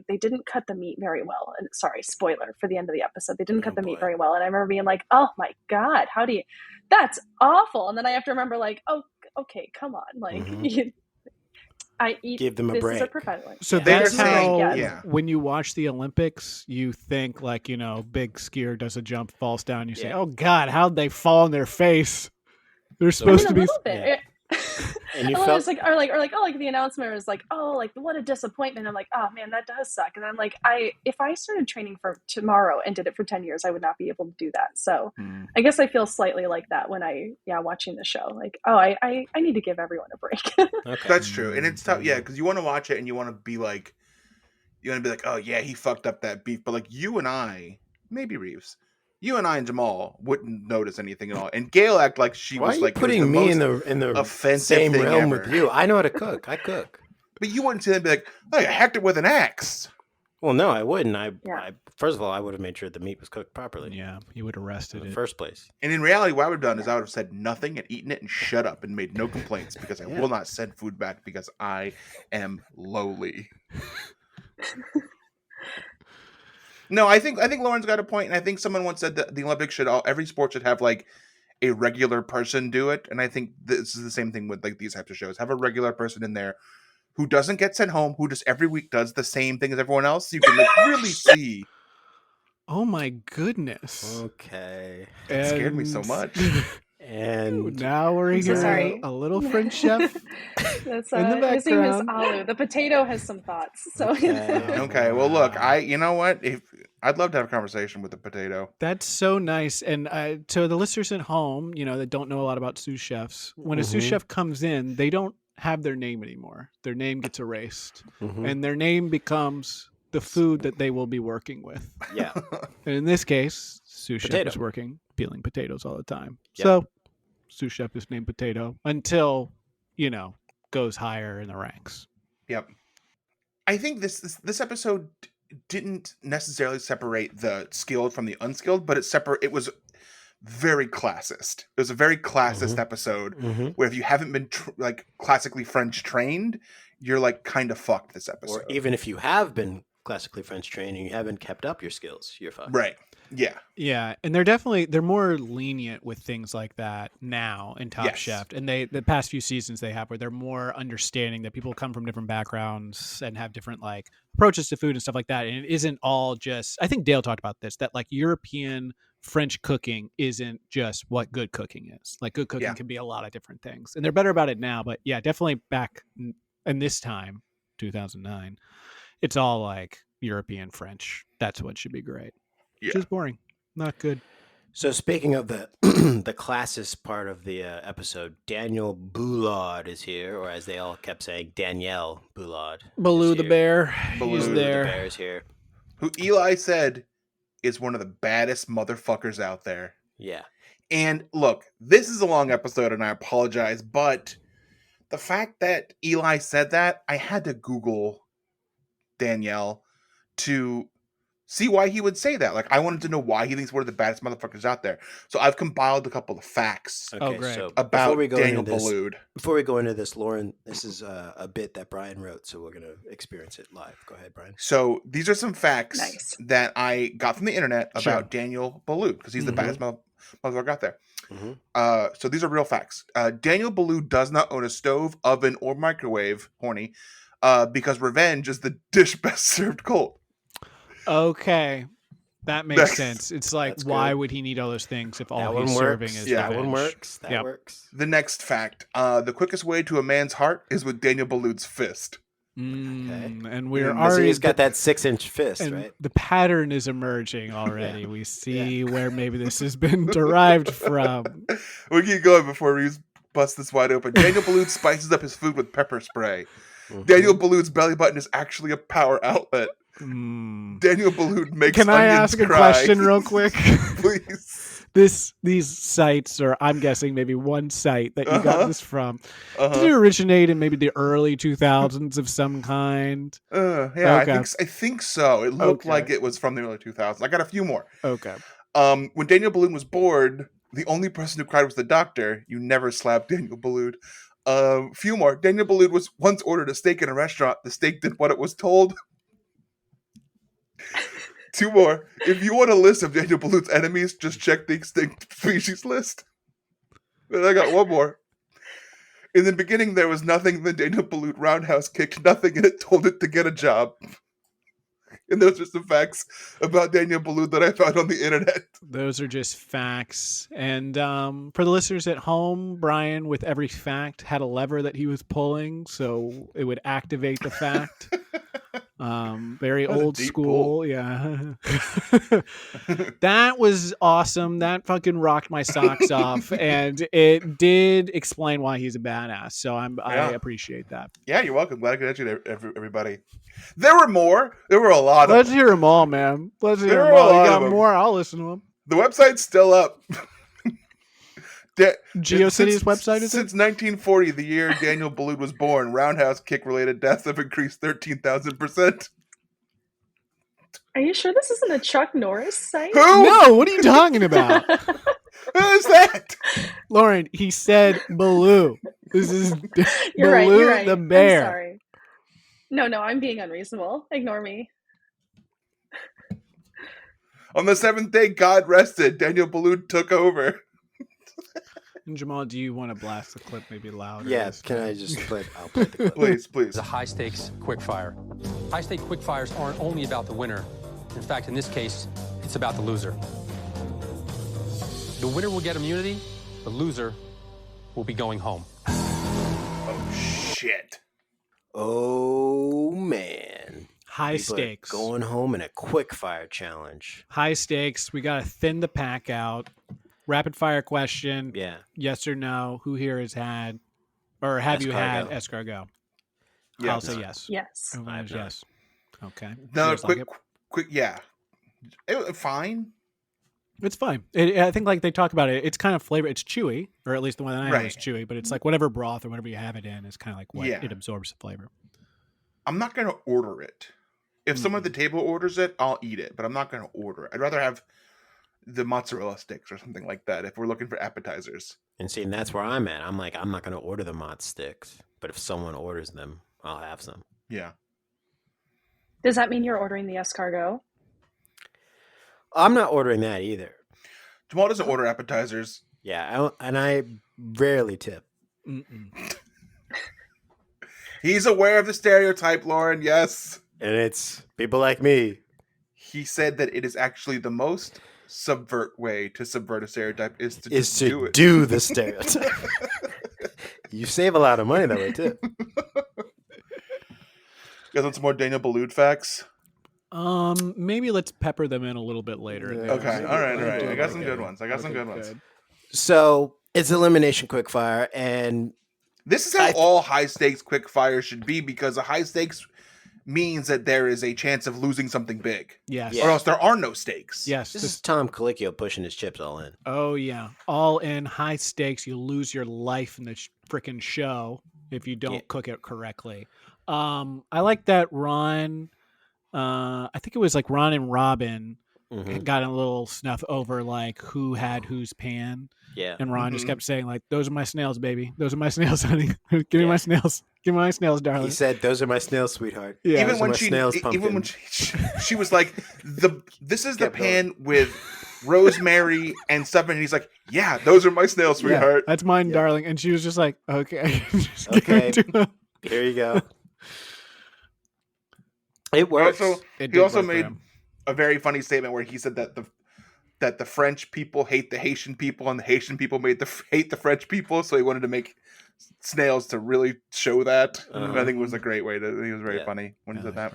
they didn't cut the meat very well. And sorry, spoiler for the end of the episode, they didn't cut the meat very well. And I remember being like, oh my god, how do you? That's awful. And then I have to remember, like, oh, okay, come on, like, I eat. Give them a this break. is a professional. So Yeah. that's They're saying, how yeah. when you watch the Olympics, you think like, big skier does a jump, falls down. You say, Yeah. "Oh God, how'd they fall on their face?" They're So- I mean, supposed a to be. little bit. yeah. And you Well, felt it's like, or like, oh, like the announcement was like, oh, like what a disappointment. I'm like, oh man, that does suck. And I'm like, if I started training for tomorrow and did it for 10 years, I would not be able to do that. So I guess I feel slightly like that when watching the show. Like, oh, I need to give everyone a break. okay. That's true, and it's tough. Yeah, because you want to watch it and you want to be like, oh yeah, he fucked up that beef. But like you and I, maybe Reeves, you and I and Jamal wouldn't notice anything at all. And Gail acted like she Why was are you like it was putting me most in the offensive same thing realm ever. with you? I know how to cook. I cook. But you wouldn't see them be like, oh, I hacked it with an axe. Well, no, I wouldn't. Yeah. I first of all, I would have made sure the meat was cooked properly Yeah, you would have in arrested the it. first place. And in reality, what I would have done is I would have said nothing and eaten it and shut up and made no complaints because I Yeah. will not send food back because I am lowly. No, I think Lauren's got a point, and I think someone once said that the Olympics every sport should have like a regular person do it, and I think this is the same thing with like these types of shows. Have a regular person in there who doesn't get sent home, who just every week does the same thing as everyone else. So you can like really see. Oh my goodness! Okay. It scared me so And- much. And Now we're I'm so here. sorry. A little French chef. That's In the his name is background. Alu. The potato has some thoughts. So Okay. Okay, well, look, you know what? If I'd love to have a conversation with the potato. That's so nice. And to the listeners at home, that don't know a lot about sous chefs, when a sous Mhm. chef comes in, they don't have their name anymore. Their name gets erased, Mhm. and their name becomes the food that they will be working with. yeah, And in this case, sous chef Potato. is working peeling potatoes all the time. Yep. So sous chef is named Potato until, goes higher in the ranks. Yep. I think this episode didn't necessarily separate the skilled from the unskilled, but it was very classist. It was a very classist episode Mhm. where if you haven't been like classically French trained, you're like kind of fucked this episode. Or even if you have been classically French trained and you haven't kept up your skills, you're fucked. Right. Yeah. Yeah, and they're more lenient with things like that now in Top Yes. Chef, and the past few seasons they have where they're more understanding that people come from different backgrounds and have different like approaches to food and stuff like that, and it isn't all just. I think Dale talked about this, that like European French cooking isn't just what good cooking is. Like good cooking Yeah. can be a lot of different things, and they're better about it now. But yeah, definitely back in this time, 2009, it's all like European French. That's what should be great. Yeah. Just boring, not good. So speaking of the the classist part of the episode, Daniel Boulud is here, or as they all kept saying, Danielle Boulud. Baloo is the here. bear, Baloo he's the there. The bear is here. Who Eli said is one of the baddest motherfuckers out there. Yeah. And look, this is a long episode and I apologize, but the fact that Eli said that, I had to Google Danielle to see why he would say that. Like, I wanted to know why he thinks one of the baddest motherfuckers out there. So I've compiled a couple of facts Okay, great. so about before we go Daniel into this, Boulud. before we go into this, Lauren, this is a bit that Brian wrote, so we're gonna experience it live. Go ahead, Brian. So these are some facts Nice. that I got from the internet about Sure. Daniel Boulud, because he's the Mhm. baddest motherfucker out there. Mhm. So these are real facts. Daniel Boulud does not own a stove, oven, or microwave, horny, because revenge is the dish best served cold. Okay. That makes Next. sense. It's like, That's why good. would he need all those things if all That one he's serving works. is Yeah. That the one veg? works. That Yep. works. The next fact: the quickest way to a man's heart is with Daniel Boulud's fist. And we're And So already he's got that 6-inch fist, and right? the pattern is emerging already. We see where maybe this has been derived from. We keep going before we bust this wide open. Daniel Boulud spices up his food with pepper spray. Mhm. Daniel Boulud's belly button is actually a power outlet. Daniel Boulud makes Can I onions ask a cry. question real quick? Please. These sites, or I'm guessing maybe one site that you got this from, did it Uh-huh. originate in maybe the early 2000s of some kind? Yeah, Okay. I think so. It looked Okay. like it was from the early 2000s. I got a few more. Okay. When Daniel Boulud was bored, the only person who cried was the doctor. You never slapped Daniel Boulud. Few more. Daniel Boulud was once ordered a steak in a restaurant. The steak did what it was told. 2 more. If you want a list of Daniel Boulud's enemies, just check the extinct species list. And I got 1 more. In the beginning, there was nothing. The Daniel Boulud roundhouse kicked nothing, and it told it to get a job. And those are some facts about Daniel Boulud that I found on the internet. Those are just facts. And for the listeners at home, Brian, with every fact, had a lever that he was pulling, so it would activate the fact. Very That was a old deep school. pull. Yeah. That was awesome. That fucking rocked my socks off. And it did explain why he's a badass. So I Yeah. appreciate that. Yeah, you're welcome. Glad I could answer to everybody. There were more. There were a lot Let's of them. hear them all, man. Let's hear There them are a all. You lot got of 'em. more? I'll listen to them. The website's still up. GeoCities website, is it? Since 1940, the year Daniel Boulud was born, roundhouse kick-related deaths have increased 13,000%. Are you sure this isn't a Chuck Norris site? Who? No, what are you talking about? Who is that? Lauren, he said Boulud. This is You're right. Boulud You're right. the bear. I'm sorry. No, I'm being unreasonable. Ignore me. On the 7th day, God rested. Daniel Boulud took over. And Jamal, do you want to blast the clip maybe louder? Yeah, can I just play? I'll play the clip. Please. It's a high-stakes quickfire. High-stake quickfires aren't only about the winner. In fact, in this case, it's about the loser. The winner will get immunity. The loser will be going home. Oh, shit. Oh man. High People are stakes. Going home in a quick fire challenge. High stakes. We got to thin the pack out. Rapid fire question. Yeah. Yes or no. Who here has had, or have you had escargot? Yeah, I'll say yes. Yes. Everyone I've says not. yes. Okay. You No, guys like quick, yeah. Fine. It's fine. I think like they talk about it. It's kind of flavor. It's chewy, or at least the one that I had was Right. chewy. But it's like whatever broth or whatever you have it in is kind of like what Yeah. it absorbs the flavor. I'm not going to order it. If someone at the table orders it, I'll eat it, but I'm not going to order it. I'd rather have the mozzarella sticks or something like that if we're looking for appetizers. And see, and that's where I'm at. I'm like, I'm not going to order the mozz sticks, but if someone orders them, I'll have some. Yeah. Does that mean you're ordering the escargot? I'm not ordering that either. Jamal doesn't order appetizers. Yeah, and I rarely tip. He's aware of the stereotype, Lauren, yes. And it's people like me. He said that it is actually the most subvert way to subvert a stereotype is to just do it. do the stereotype. You save a lot of money that way too. You guys want some more Daniel Boulud facts? Maybe let's pepper them in a little bit later. Yeah. Okay, all right. I got some good ones. Good. So it's elimination quickfire, and This is how all high stakes quick fire should be, because a high stakes means that there is a chance of losing something big, Yes. Yeah. or else there are no stakes. Yes. this is Tom Colicchio pushing his chips all in. Oh yeah, all in high stakes. You lose your life in the freaking show if you don't cook it correctly. I like that Ron. I think it was like Ron and Robin got a little snuff over like who had whose pan, Yeah, and Ron just kept saying like, "Those are my snails, baby. Those are my snails, honey. Give me my snails. Give me my snails, darling." he said, "Those are my snails, sweetheart." Yeah. Even Those are when my she, snails, even when pumpkin. she was like, this is the Kept pan with rosemary and stuff, and he's like, yeah, those are my snails, sweetheart. That's mine, Yeah. darling. And she was just like, "Okay, just give Okay. it to him." Here you go. It works. Also, It he did also work for made him. a very funny statement where he said that the French people hate the Haitian people, and the Haitian people hate the French people. So he wanted to make snails to really show that. And I think it was a great way to. I think it was very funny when he said that.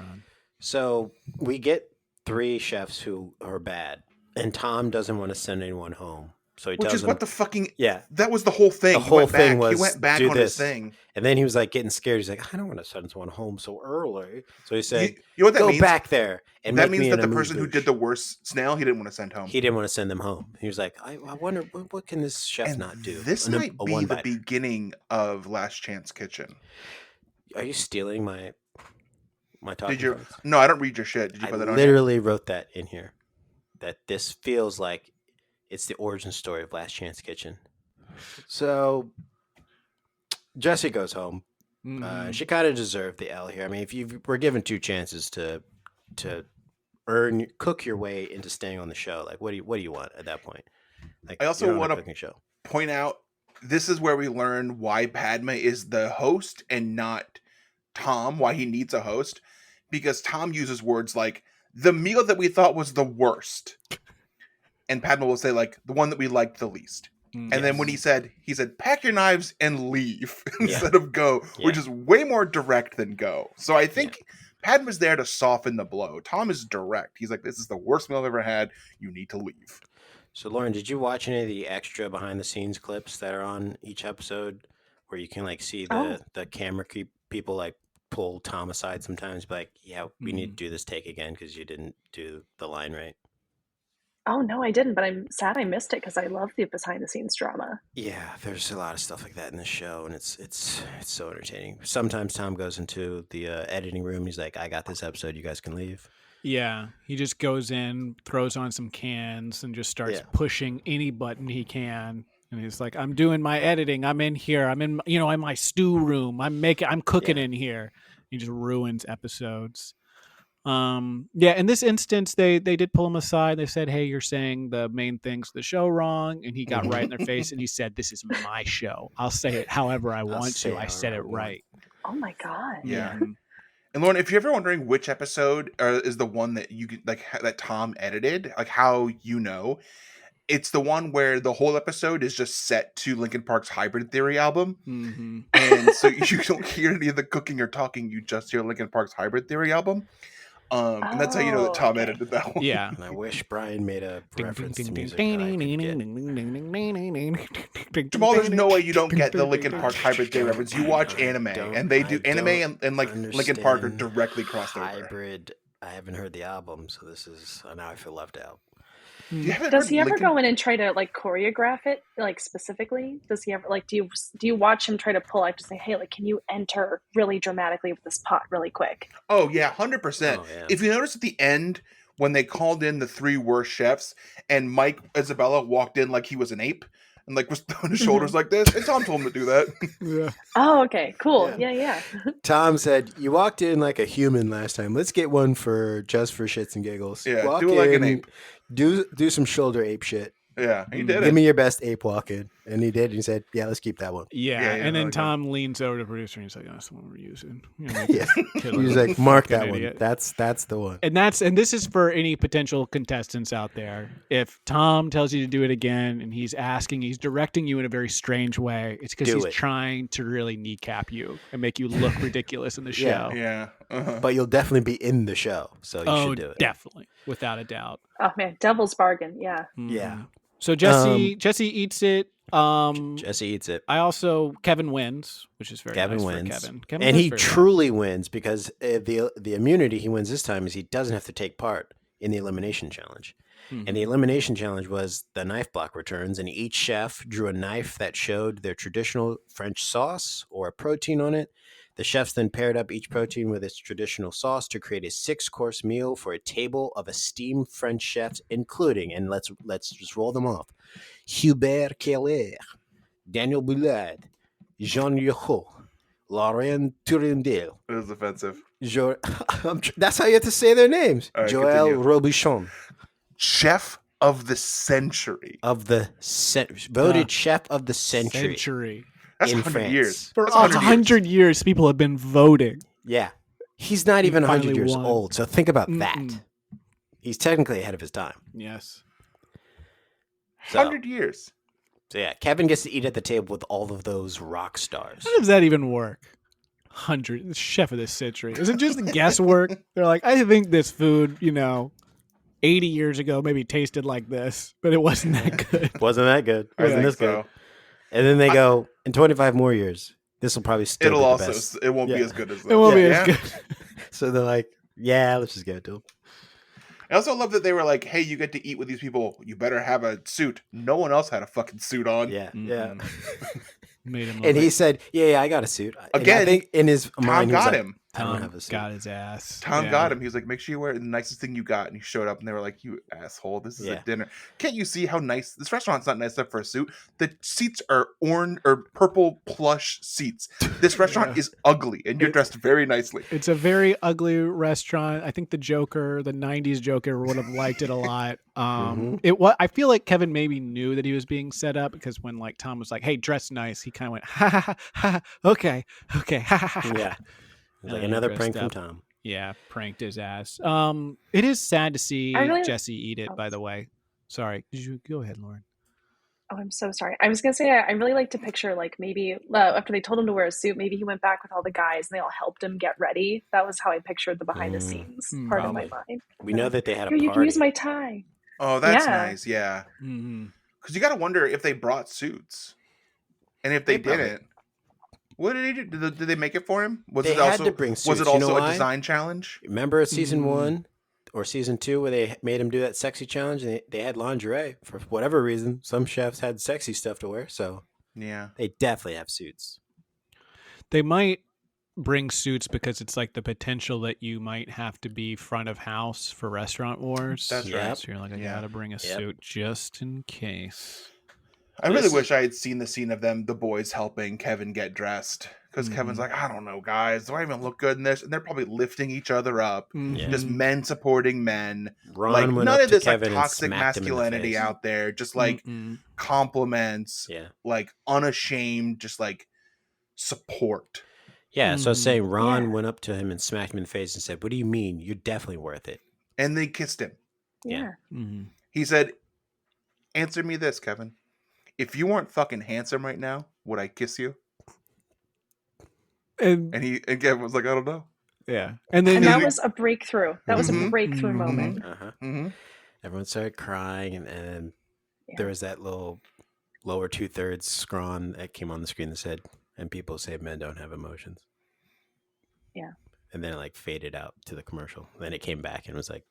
So we get 3 chefs who are bad, and Tom doesn't want to send anyone home. So he Which tells is them, what the fucking yeah. That was the whole thing. The whole thing was he went back do on this. his thing, and then he was like getting scared. He's like, I don't want to send someone home so early. So he said, you know what that go means? back there. And that make means me that an the person who amuse-bouche. did the worst snail, he didn't want to send home. He didn't want to send them home. He was like, I wonder what can this chef And not do? This might a be the one-biter. beginning of Last Chance Kitchen. Are you stealing my talking Did you? points? No, I don't read your shit. Did you I put that on? literally wrote that in here. That this feels like it's the origin story of Last Chance Kitchen. So Jesse goes home. She kind of deserved the L here. I mean, if you were given 2 chances to cook your way into staying on the show, like what do you want at that point? Like, I also you're on a want cooking show. to point out this is where we learn why Padme is the host and not Tom. Why he needs a host, because Tom uses words like the meal that we thought was the worst, and Padme will say like the one that we liked the least. And then when he said pack your knives and leave instead of go, which is way more direct than go. So I think Padme's there to soften the blow. Tom is direct. He's like, this is the worst meal I've ever had. You need to leave. So Lauren, did you watch any of the extra behind the scenes clips that are on each episode where you can like see the camera people like pull Tom aside sometimes, be like, yeah, we need to do this take again because you didn't do the line right? Oh, no, I didn't, but I'm sad I missed it because I love the behind-the-scenes drama. Yeah, there's a lot of stuff like that in the show, and it's so entertaining. Sometimes Tom goes into the editing room. He's like, I got this episode. You guys can leave. Yeah, he just goes in, throws on some cans, and just starts pushing any button he can. And he's like, I'm doing my editing. I'm in here. I'm in, in my stew room. I'm cooking in here. He just ruins episodes. In this instance, they did pull him aside. They said, hey, you're saying the main things of the show wrong. And he got right in their face and he said, this is my show. I'll say it however I want to. I said it right. Oh my God. Yeah. And Lauren, if you're ever wondering which episode is the one that you like that Tom edited, like how it's the one where the whole episode is just set to Linkin Park's Hybrid Theory album. Mm-hmm. And so you don't hear any of the cooking or talking, you just hear Linkin Park's Hybrid Theory album. And that's how you know that Tom edited that one. Yeah. And I wish Brian made a reference to music. Jamal, there's no way you don't get the Linkin Park Hybrid Theory reference. You watch anime, and they do anime and like Linkin Park are directly crossed over. Hybrid. I haven't heard the album, so this is now I feel left out. Does he ever go in and try to like choreograph it like specifically? Does he ever like do you watch him try to pull out to say, hey, like can you enter really dramatically with this pot really quick? Oh yeah, 100%. If you notice at the end when they called in the 3 worst chefs and Mike Isabella walked in like he was an ape and like was on his shoulders like this, and Tom told him to do that. Oh, okay, cool. Yeah. Tom said, "You walked in like a human last time. Let's get one just for shits and giggles. Yeah, walk do it like in, an ape. Do some shoulder ape shit. Yeah, he did it. Give me your best ape walk in." And he did. And he said, "Yeah, let's keep that one." Yeah, and then Tom leans over to the producer and he's like, "That's the one we're using." He's like, "Mark that one. Idiot. That's the one." And this is for any potential contestants out there. If Tom tells you to do it again and he's directing you in a very strange way, it's because he's trying to really kneecap you and make you look ridiculous in the show. Yeah. But you'll definitely be in the show, so you should do it. Definitely, without a doubt. Oh man, devil's bargain. Yeah. Yeah. So Jesse eats it. Jesse eats it. Kevin wins, which is very Kevin nice wins. for Kevin. And he truly wins because the immunity he wins this time is he doesn't have to take part in the elimination challenge. Mm-hmm. And the elimination challenge was the knife block returns, and each chef drew a knife that showed their traditional French sauce or a protein on it. The chefs then paired up each protein with its traditional sauce to create a 6-course meal for a table of esteemed French chefs, including, and let's just roll them off, Hubert Keller, Daniel Boulud, Jean Yoho, Laurent Tourindale. It was offensive. That's how you have to say their names. Right, Joël continue. Robuchon. Chef of the century. Voted chef of the century. That's in 100 France. years. For That's 100 years, people have been voting. Yeah. He's not even 100 finally years won. old, so think about that. he's technically ahead of his time. Yes. So, 100 years. so yeah, Kevin gets to eat at the table with all of those rock stars. How does that even work? 100 chef of the century. Is it just guesswork? They're like, I think this food, 80 years ago maybe tasted like this, but it wasn't that good. Wasn't that good? I Wasn't think this so. good? And then they go, in 25 more years, this will probably still It'll be the also, best. it won't be Yeah. as good as It won't be yeah. as good. So they're like, yeah, let's just give it to him. I also love that they were like, hey, you get to eat with these people. You better have a suit. No one else had a fucking suit on. Yeah, yeah. Made him look And he like said, yeah, I got a suit. And I Again, think in his Tom mind, he was got like, him. I don't Tom have a suit. got his ass. Tom Yeah. got him. He was like, make sure you wear the nicest thing you got. And he showed up and they were like, you asshole. This is Yeah. a dinner. Can't you see how nice this restaurant's not nice enough for a suit? The seats are orange or purple plush seats. This restaurant is ugly and you're dressed very nicely. It's a very ugly restaurant. I think the 90s Joker would have liked it a lot. I feel like Kevin maybe knew that he was being set up because when like Tom was like, "Hey, dress nice," he kind of went, "Ha ha ha, ha okay, ha ha ha." Yeah. It was like And another dressed prank from up. Tom. Yeah, pranked his ass. It is sad to see I really- Jesse eat it. By the way, sorry. Did you go ahead, Lauren? Oh, I'm so sorry. I was gonna say I really like to picture like maybe after they told him to wear a suit, maybe he went back with all the guys and they all helped him get ready. That was how I pictured the behind the scenes part of my mind. We know that they had a Here, party. you can use my tie. Oh, that's Yeah. nice. Yeah. Mm-hmm. Because you got to wonder if they brought suits. And if they They probably- didn't, what did he do? Did they make it for him? Was They it had also to bring was suits. it You also know a why? design challenge? Remember season 1 or season 2 where they made him do that sexy challenge and they had lingerie for whatever reason. Some chefs had sexy stuff to wear, so Yeah. they definitely have suits. They might bring suits because it's like the potential that you might have to be front of house for Restaurant Wars. That's right. So you're like, I Yeah. gotta bring a suit just in case. I really This- wish I had seen the scene of the boys helping Kevin get dressed. Because Kevin's like, I don't know, guys. Do I even look good in this? And they're probably lifting each other up. Yeah. Just men supporting men. Ron like went none up of to this Kevin like and toxic smacked him in the masculinity face. out there. Just like compliments, Yeah. like unashamed, just like support. Yeah, so I was saying Ron Yeah. went up to him and smacked him in the face and said, "What do you mean? You're definitely worth it." And they kissed him. Yeah. Yeah. He said, answer me this, Kevin. If you weren't fucking handsome right now, would I kiss you? And And Kevin was like, I don't know. yeah, and then And that was a breakthrough. That was a Mhm. breakthrough Mhm. moment. Uh-huh. Mm-hmm. Everyone started crying, and then Yeah. there was that little lower 2/3 scrawn that came on the screen that said, "And people say men don't have emotions." Yeah. And then it like faded out to the commercial. Then it came back and was like,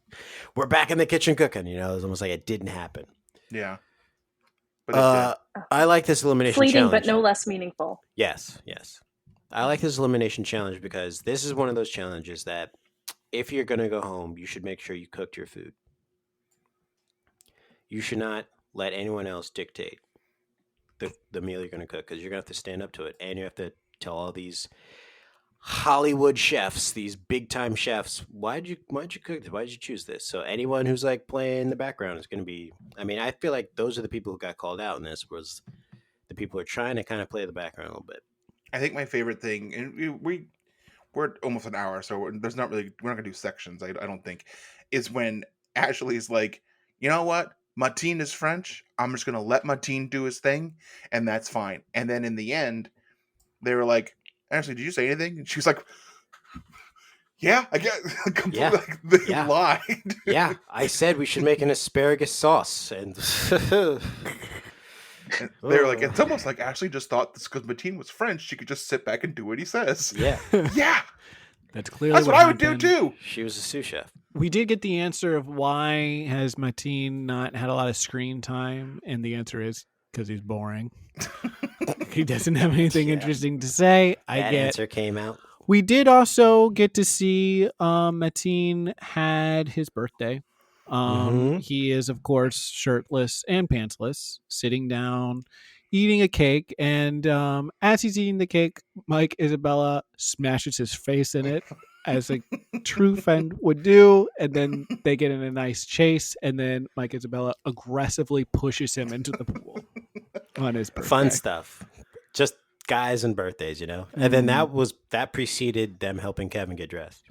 "We're back in the kitchen cooking." You know, it was almost like it didn't happen. Yeah. But it did. I like this elimination Fleeting, challenge. but no less meaningful. Yes, yes. I like this elimination challenge because this is one of those challenges that if you're going to go home, you should make sure you cooked your food. You should not let anyone else dictate the meal you're going to cook because you're going to have to stand up to it. And you have to tell all these Hollywood chefs, these big time chefs, why'd you cook this? Why'd you choose this? So anyone who's like playing in the background is going to be, I mean, I feel like those are the people who got called out in this was the people who are trying to kind of play the background a little bit. I think my favorite thing, and we're at almost an hour, so we're not gonna do sections. I don't think, is when Ashley's like, you know what, Martin is French. I'm just gonna let Martin do his thing, and that's fine. And then in the end, they were like, Ashley, did you say anything? And she was like, yeah, I get completely Yeah. like, they Yeah. lied. Yeah, I said we should make an asparagus sauce, and And they were like, it's almost like Ashley just thought this because Martin was French, she could just sit back and do what he says. yeah, Yeah, that's clearly that's what I would do happened. too. she was a sous chef. We did get the answer of why has Mateen not had a lot of screen time, and the answer is because he's boring. He doesn't have anything Yeah. interesting to say. I That get. answer came out. We did also get to see Mateen had his birthday. Mhm. He is, of course, shirtless and pantsless, sitting down, eating a cake. And as he's eating the cake, Mike Isabella smashes his face in it, as a true friend would do. And then they get in a nice chase. And then Mike Isabella aggressively pushes him into the pool on his birthday. Fun stuff, just guys and birthdays, you know. And then that preceded them helping Kevin get dressed.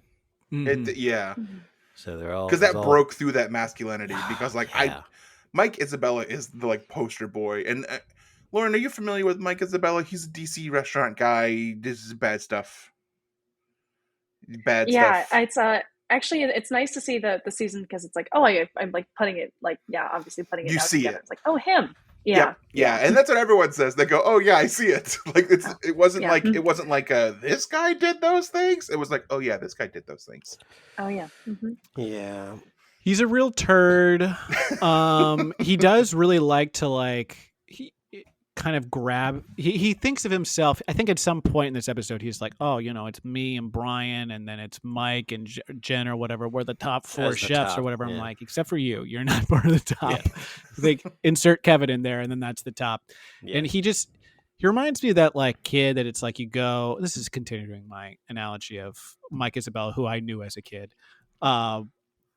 Mhm. Yeah. So they're all because that broke through that masculinity. Because Mike Isabella is the like poster boy. And Lauren, are you familiar with Mike Isabella? He's a DC restaurant guy. This is bad stuff. Yeah, it's actually it's nice to see the season because it's like, oh, I'm like putting it like, yeah, obviously putting it You out see together. it. It's like, oh, him. Yeah. Yeah, and that's what everyone says. They go, "Oh yeah, I see it." Like it wasn't like this guy did those things. It was like, "Oh yeah, this guy did those things." Oh yeah. Yeah. He's a real turd. He does really like to he kind of grab. He thinks of himself. I think at some point in this episode, he's like, "Oh, it's me and Brian, and then it's Mike and Jen or whatever. We're the top four chefs or whatever." I'm like, except for you, you're not part of the top. Like insert Kevin in there, and then that's the top. Yeah. And he reminds me of that like kid that it's like you go. This is continuing my analogy of Mike Isabella, who I knew as a kid.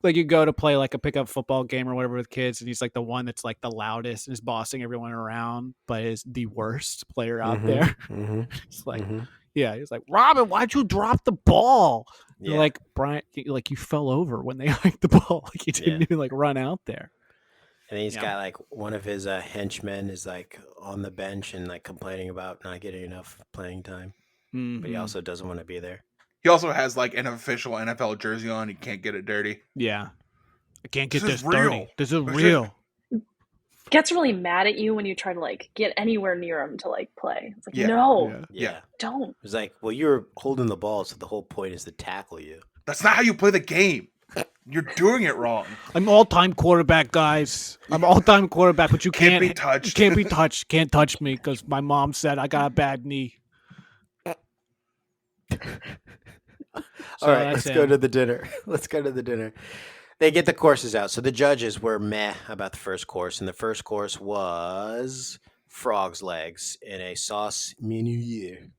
Like you go to play like a pickup football game or whatever with kids, and he's like the one that's like the loudest and is bossing everyone around, but is the worst player out there. It's like, he's like, Robin, why'd you drop the ball? Yeah. Like Brian, like you fell over when they hiked the ball, like you didn't even like run out there. And he's got like one of his henchmen is like on the bench and like complaining about not getting enough playing time, but he also doesn't want to be there. He also has like an official NFL jersey on. He can't get it dirty. Yeah. I can't get this dirty. This is real. Gets really mad at you when you try to like get anywhere near him to like play. It's like, no, don't. It's like, well, you're holding the ball, so the whole point is to tackle you. That's not how you play the game. You're doing it wrong. I'm all-time quarterback, guys. I'm all-time quarterback, but you can't be touched. You can't be touched. Can't touch me because my mom said I got a bad knee. All right, let's go to the dinner. They get the courses out. So the judges were meh about the first course. And the first course was frog's legs in a sauce menuier.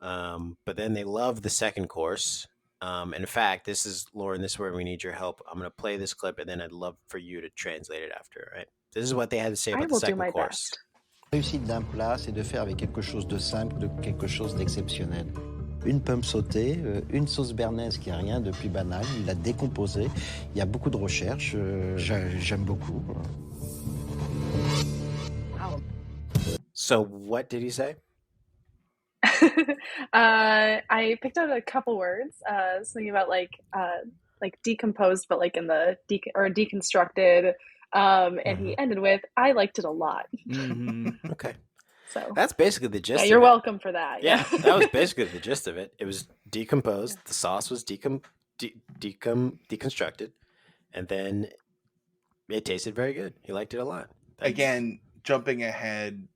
But then they loved the second course. In fact, Lauren, this is where we need your help. I'm going to play this clip, and then I'd love for you to translate it after. Right? This is what they had to say about the second course. La réussite d'un plat, c'est de faire avec quelque chose de simple, de quelque chose d'exceptionnel. Une pomme sautée, une sauce bernaise qui n'a rien de plus banal. Il l'a décomposée. Il y a beaucoup de recherches. J'aime beaucoup. So what did he say? I picked out a couple words. Something about like decomposed, but like in the deconstructed. And he ended with, "I liked it a lot." Okay. So that's basically the gist. You're welcome for that. Yeah, that was basically the gist of it. It was decomposed. The sauce was deconstructed, and then it tasted very good. He liked it a lot. Again, jumping ahead,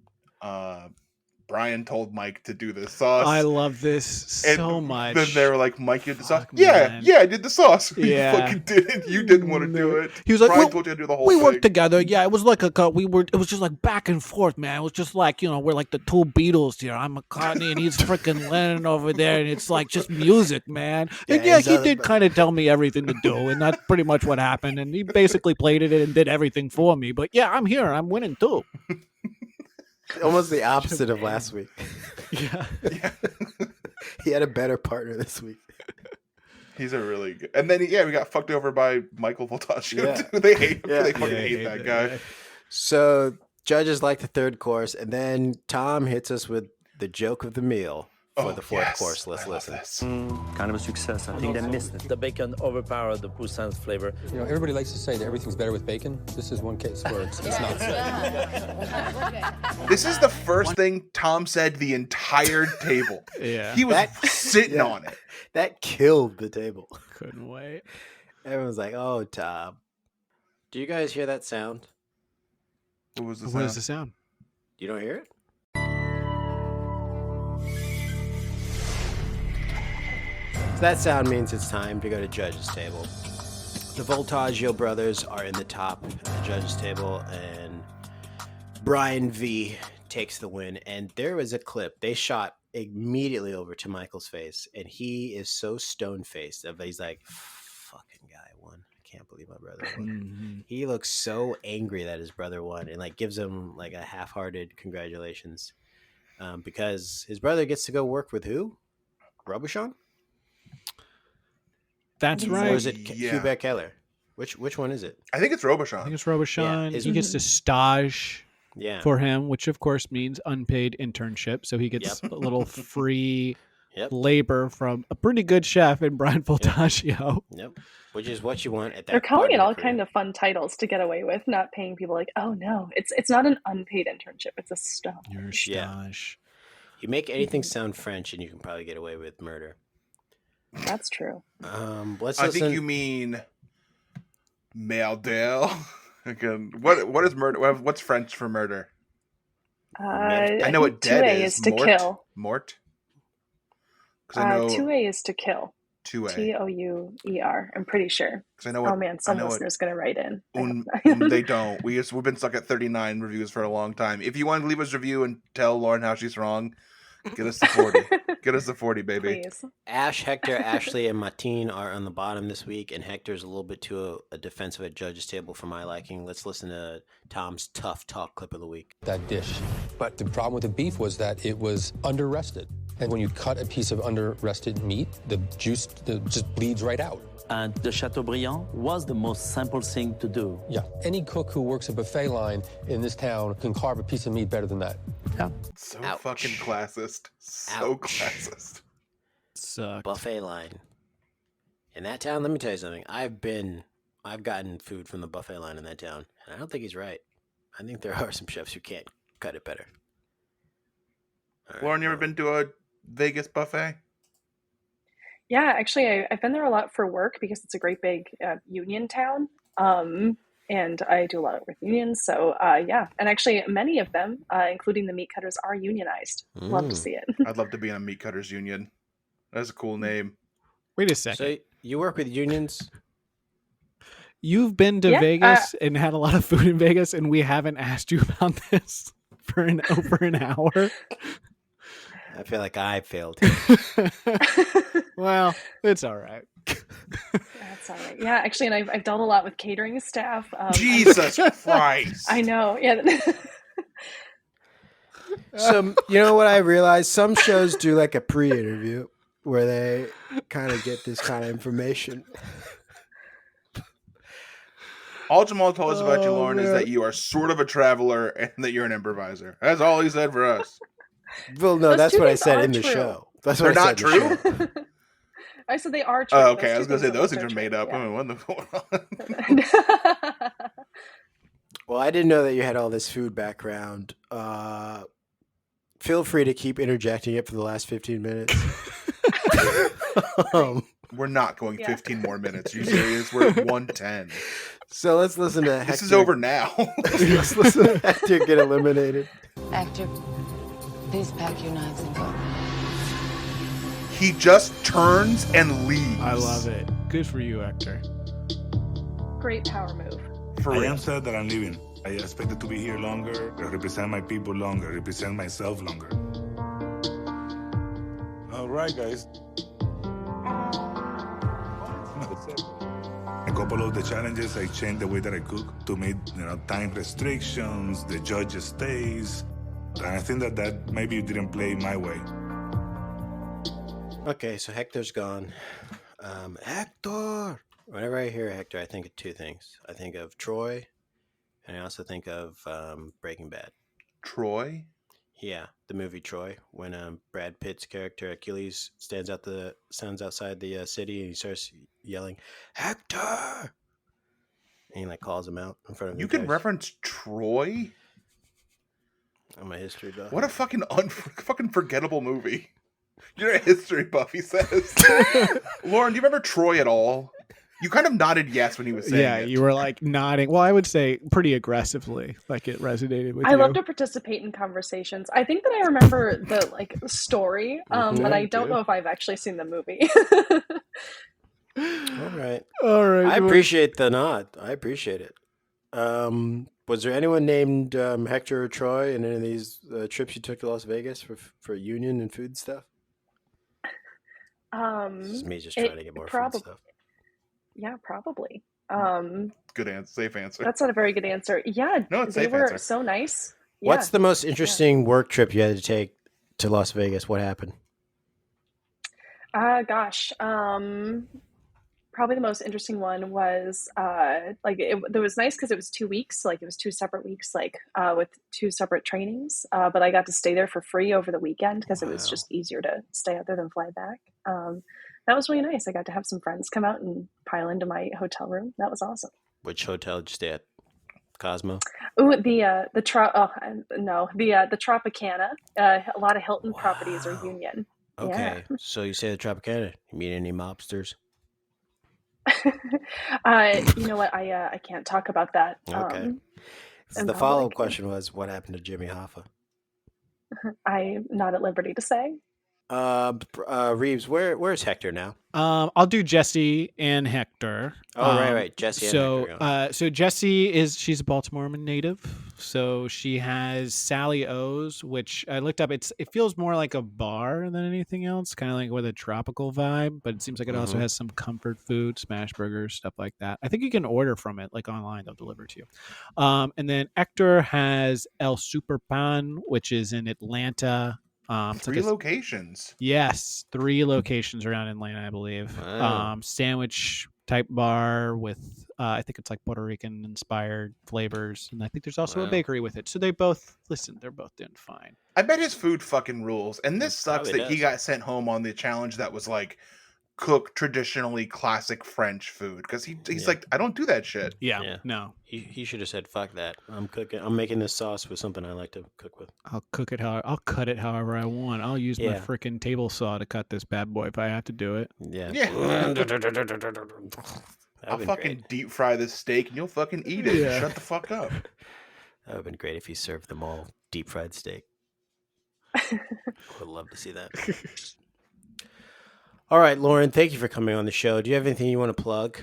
Brian told Mike to do the sauce. I love this so much. Then they were like, "Mike, you did the sauce." Yeah, I did the sauce. Yeah. You fucking did. You didn't want to do it. He was like, Brian told you to do the whole thing. We worked together. Yeah, it was like it was just like back and forth, man. It was just like, we're like the two Beatles here. I'm McCartney and he's freaking Lennon over there. And it's like just music, man. And he did kind of tell me everything to do. And that's pretty much what happened. And he basically played it and did everything for me. But yeah, I'm here. I'm winning too. Almost the opposite of last week. Yeah. He had a better partner this week. He's a really good. And then we got fucked over by Michael Voltaggio. Yeah. They hate him. They fucking hate that guy. So judges like the third course, and then Tom hits us with the joke of the meal for the fourth course. Let's listen. Kind of a success. I think they missed it. The bacon overpowered the Poussin's flavor. Everybody likes to say that everything's better with bacon. This is one case where it's not so. This is the first thing Tom said the entire table. Yeah. He was sitting on it. That killed the table. Couldn't wait. Everyone's like, "Oh, Tom." Do you guys hear that sound? What was the sound? What is the sound? You don't hear it? So that sound means it's time to go to judges' table. The Voltaggio brothers are in the top of the judges' table, and Brian V takes the win. And there was a clip they shot immediately over to Michael's face, and he is so stone-faced that he's like, "Fucking guy won. I can't believe my brother won." He looks so angry that his brother won, and like gives him like a half-hearted congratulations, because his brother gets to go work with who? Robuchon? That's So right. Or is it Yeah. Hubert Keller? Which one is it? I think it's I Robichon. think it's Robichon. Yeah, He gets to stage Yeah. for him, which of course means unpaid internship. So he gets a little free Yep. labor from a pretty good chef in Brian Voltaggio. Yep. Which is what you want at that they're calling part it of your all career. kind of fun titles to get away with, not paying people like, oh no, it's not an unpaid internship, it's a stage. Your Yeah. stage. You make anything sound French, and you can probably get away with murder. That's true. Let's I listen. think you mean Merdel. Again, what is murder? What's French for murder? I know what think dead 2A is. is to Mort? kill. Mort. Because I know 2A is to kill. 2A. Touer. I'm pretty sure. Because I know what. Oh man, some I know what listeners gonna write in. they don't. We've been stuck at 39 reviews for a long time. If you want to leave us a review and tell Lauren how she's wrong, get us the 40. Get us the 40, baby. Please. Ash, Hector, Ashley, and Martine are on the bottom this week, and Hector's a little bit too a defensive at judges' table for my liking. Let's listen to Tom's tough talk clip of the week. That dish. But the problem with the beef was that it was under-rested. And when you cut a piece of under-rested meat, the juice just bleeds right out. And the Chateaubriand was the most simple thing to do. Yeah. Any cook who works a buffet line in this town can carve a piece of meat better than that. Yeah. So Ouch. fucking classist. So Ouch. classist. Sucked. Buffet line. In that town, let me tell you something. I've gotten food from the buffet line in that town, and I don't think he's right. I think there are some chefs who can't cut it better. All right, Lauren, you ever well, been to a Vegas buffet? Yeah, actually, I've been there a lot for work because it's a great big union town. And I do a lot of work with unions. So, yeah. And actually, many of them, including the meat cutters, are unionized. Love to see it. I'd love to be in a meat cutters union. That's a cool name. Wait a second. So you work with unions? You've been to Yeah, Vegas and had a lot of food in Vegas, and we haven't asked you about this for over an hour. I feel like I failed. Well, it's all right. That's all right. Yeah, actually, and I've dealt a lot with catering staff. Jesus Christ. I know. Yeah. So, you know what I realized? Some shows do like a pre-interview where they kind of get this kind of information. All Jamal told us about you, Oh, Lauren, is man. that you are sort of a traveler and that you're an improviser. That's all he said for us. Well, no, Those that's two what I things said are in the true. show. That's They're what I not said in the true? show. I said they are true. Oh, okay. I Those was two going to say, things those things are made up. true, I mean, what the Well, I didn't know that you had all this food background. Feel free to keep interjecting it for the last 15 minutes. We're not going Yeah. 15 more minutes. Are you serious? We're at 110. So let's listen to Hector. This is over now. Let's listen to Hector get eliminated. Hector, please pack your knives and go. He just turns and leaves. I love it. Good for you, Hector. Great power move. For I real. am sad that I'm leaving. I expected to be here longer, represent my people longer, represent myself longer. All right, guys. A couple of the challenges, I changed the way that I cook to meet, time restrictions, the judges' stays, and I think that maybe didn't play my way. Okay, so Hector's gone. Hector! Whenever I hear Hector, I think of two things. I think of Troy, and I also think of Breaking Bad. Troy? Yeah, the movie Troy, when Brad Pitt's character Achilles stands outside the city and he starts yelling, "Hector!" And he calls him out in front of You the can guys. reference Troy? I'm a history buff. What a fucking fucking forgettable movie. You're a history buff, he says. Lauren, do you remember Troy at all? You kind of nodded yes when he was saying Yeah, it. you were nodding. Well, I would say pretty aggressively, like it resonated with you. I love to participate in conversations. I think that I remember the story, but I don't know if I've actually seen the movie. All right. All right. I appreciate the nod. I appreciate it. Was there anyone named Hector or Troy in any of these trips you took to Las Vegas for union and food stuff? This is me just trying to get more food stuff. Yeah, probably. Good answer. Safe answer. That's not a very good answer. Yeah, No, it's they safe were answer. so nice. What's Yeah. the most interesting work trip you had to take to Las Vegas? What happened? Gosh. probably the most interesting one was it was nice because it was 2 weeks, like it was 2 separate weeks, with 2 separate trainings. But I got to stay there for free over the weekend because it was just easier to stay out there than fly back. That was really nice. I got to have some friends come out and pile into my hotel room. That was awesome. Which hotel did you stay at? Cosmo? Ooh, the Tropicana. A lot of Hilton properties are Union. Okay, so you say the Tropicana. You meet any mobsters? You know what? I can't talk about that. Okay. In The follow-up public. question was, what happened to Jimmy Hoffa? I'm not at liberty to say. Reeves, where's Hector now? I'll do Jesse and Hector. Oh, right. Jesse and Hector. So Jesse she's a Baltimore native. So she has Sally O's, which I looked up. It feels more like a bar than anything else, kind of like with a tropical vibe, but it seems like it also has some comfort food, smash burgers, stuff like that. I think you can order from it, like online, they'll deliver to you. And then Hector has El Super Pan, which is in Atlanta. 3 locations. Yes, 3 locations around Atlanta, I believe. Wow. Sandwich type bar with I think it's like Puerto Rican inspired flavors, and I think there's also a bakery with it. So they're both doing fine. I bet his food fucking rules. And this sucks that he does. got sent home on the challenge that was like cook traditionally classic French food, because he's like, I don't do that shit. Yeah. No. He should have said, "Fuck that! I'm making this sauce with something I like to cook with. I'll cut it however I want. I'll use my freaking table saw to cut this bad boy if I have to do it. Yeah. I'll fucking deep fry this steak and you'll fucking eat it. Yeah. Shut the fuck up. That would have been great if he served them all deep fried steak. Would love to see that. All right, Lauren, thank you for coming on the show. Do you have anything you want to plug?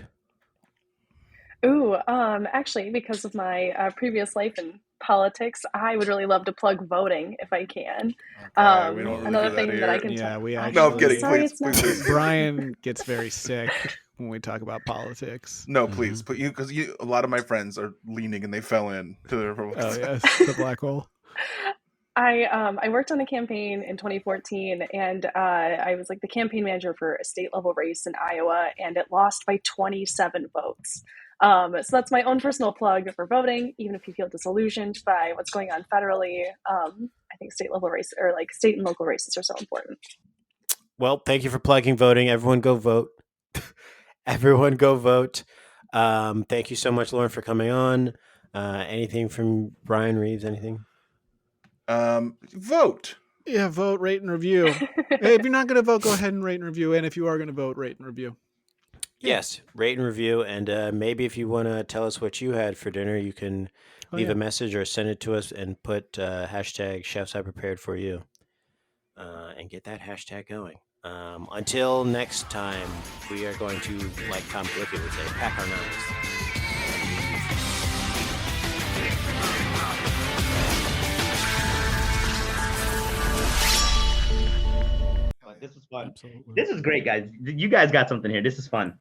Ooh, actually, because of my previous life in politics, I would really love to plug voting if I can. We don't really Another do thing that that I here. can Yeah, we actually- No, I'm kidding. Sorry, Please, it's not- please. Brian gets very sick when we talk about politics. No, please. But because a lot of my friends are leaning and they fell in to their votes. Oh yes, the black hole. I worked on a campaign in 2014, and I was like the campaign manager for a state level race in Iowa, and it lost by 27 votes. So that's my own personal plug for voting, even if you feel disillusioned by what's going on federally. I think state level race or like state and local races are so important. Well, thank you for plugging voting. Everyone go vote. Everyone go vote. Thank you so much, Lauren, for coming on. Anything from Brian Reeves? Anything? Vote. Yeah, vote, rate, and review. Hey, if you're not going to vote, go ahead and rate and review. And if you are going to vote, rate and review. Yes, rate and review. And maybe if you want to tell us what you had for dinner, you can leave a message or send it to us and put hashtag Chefs I Prepared For You and get that hashtag going. Until next time, we are going to, like Tom Blickett would say, pack our knives. This was fun. Absolutely. This is great, guys. You guys got something here. This is fun.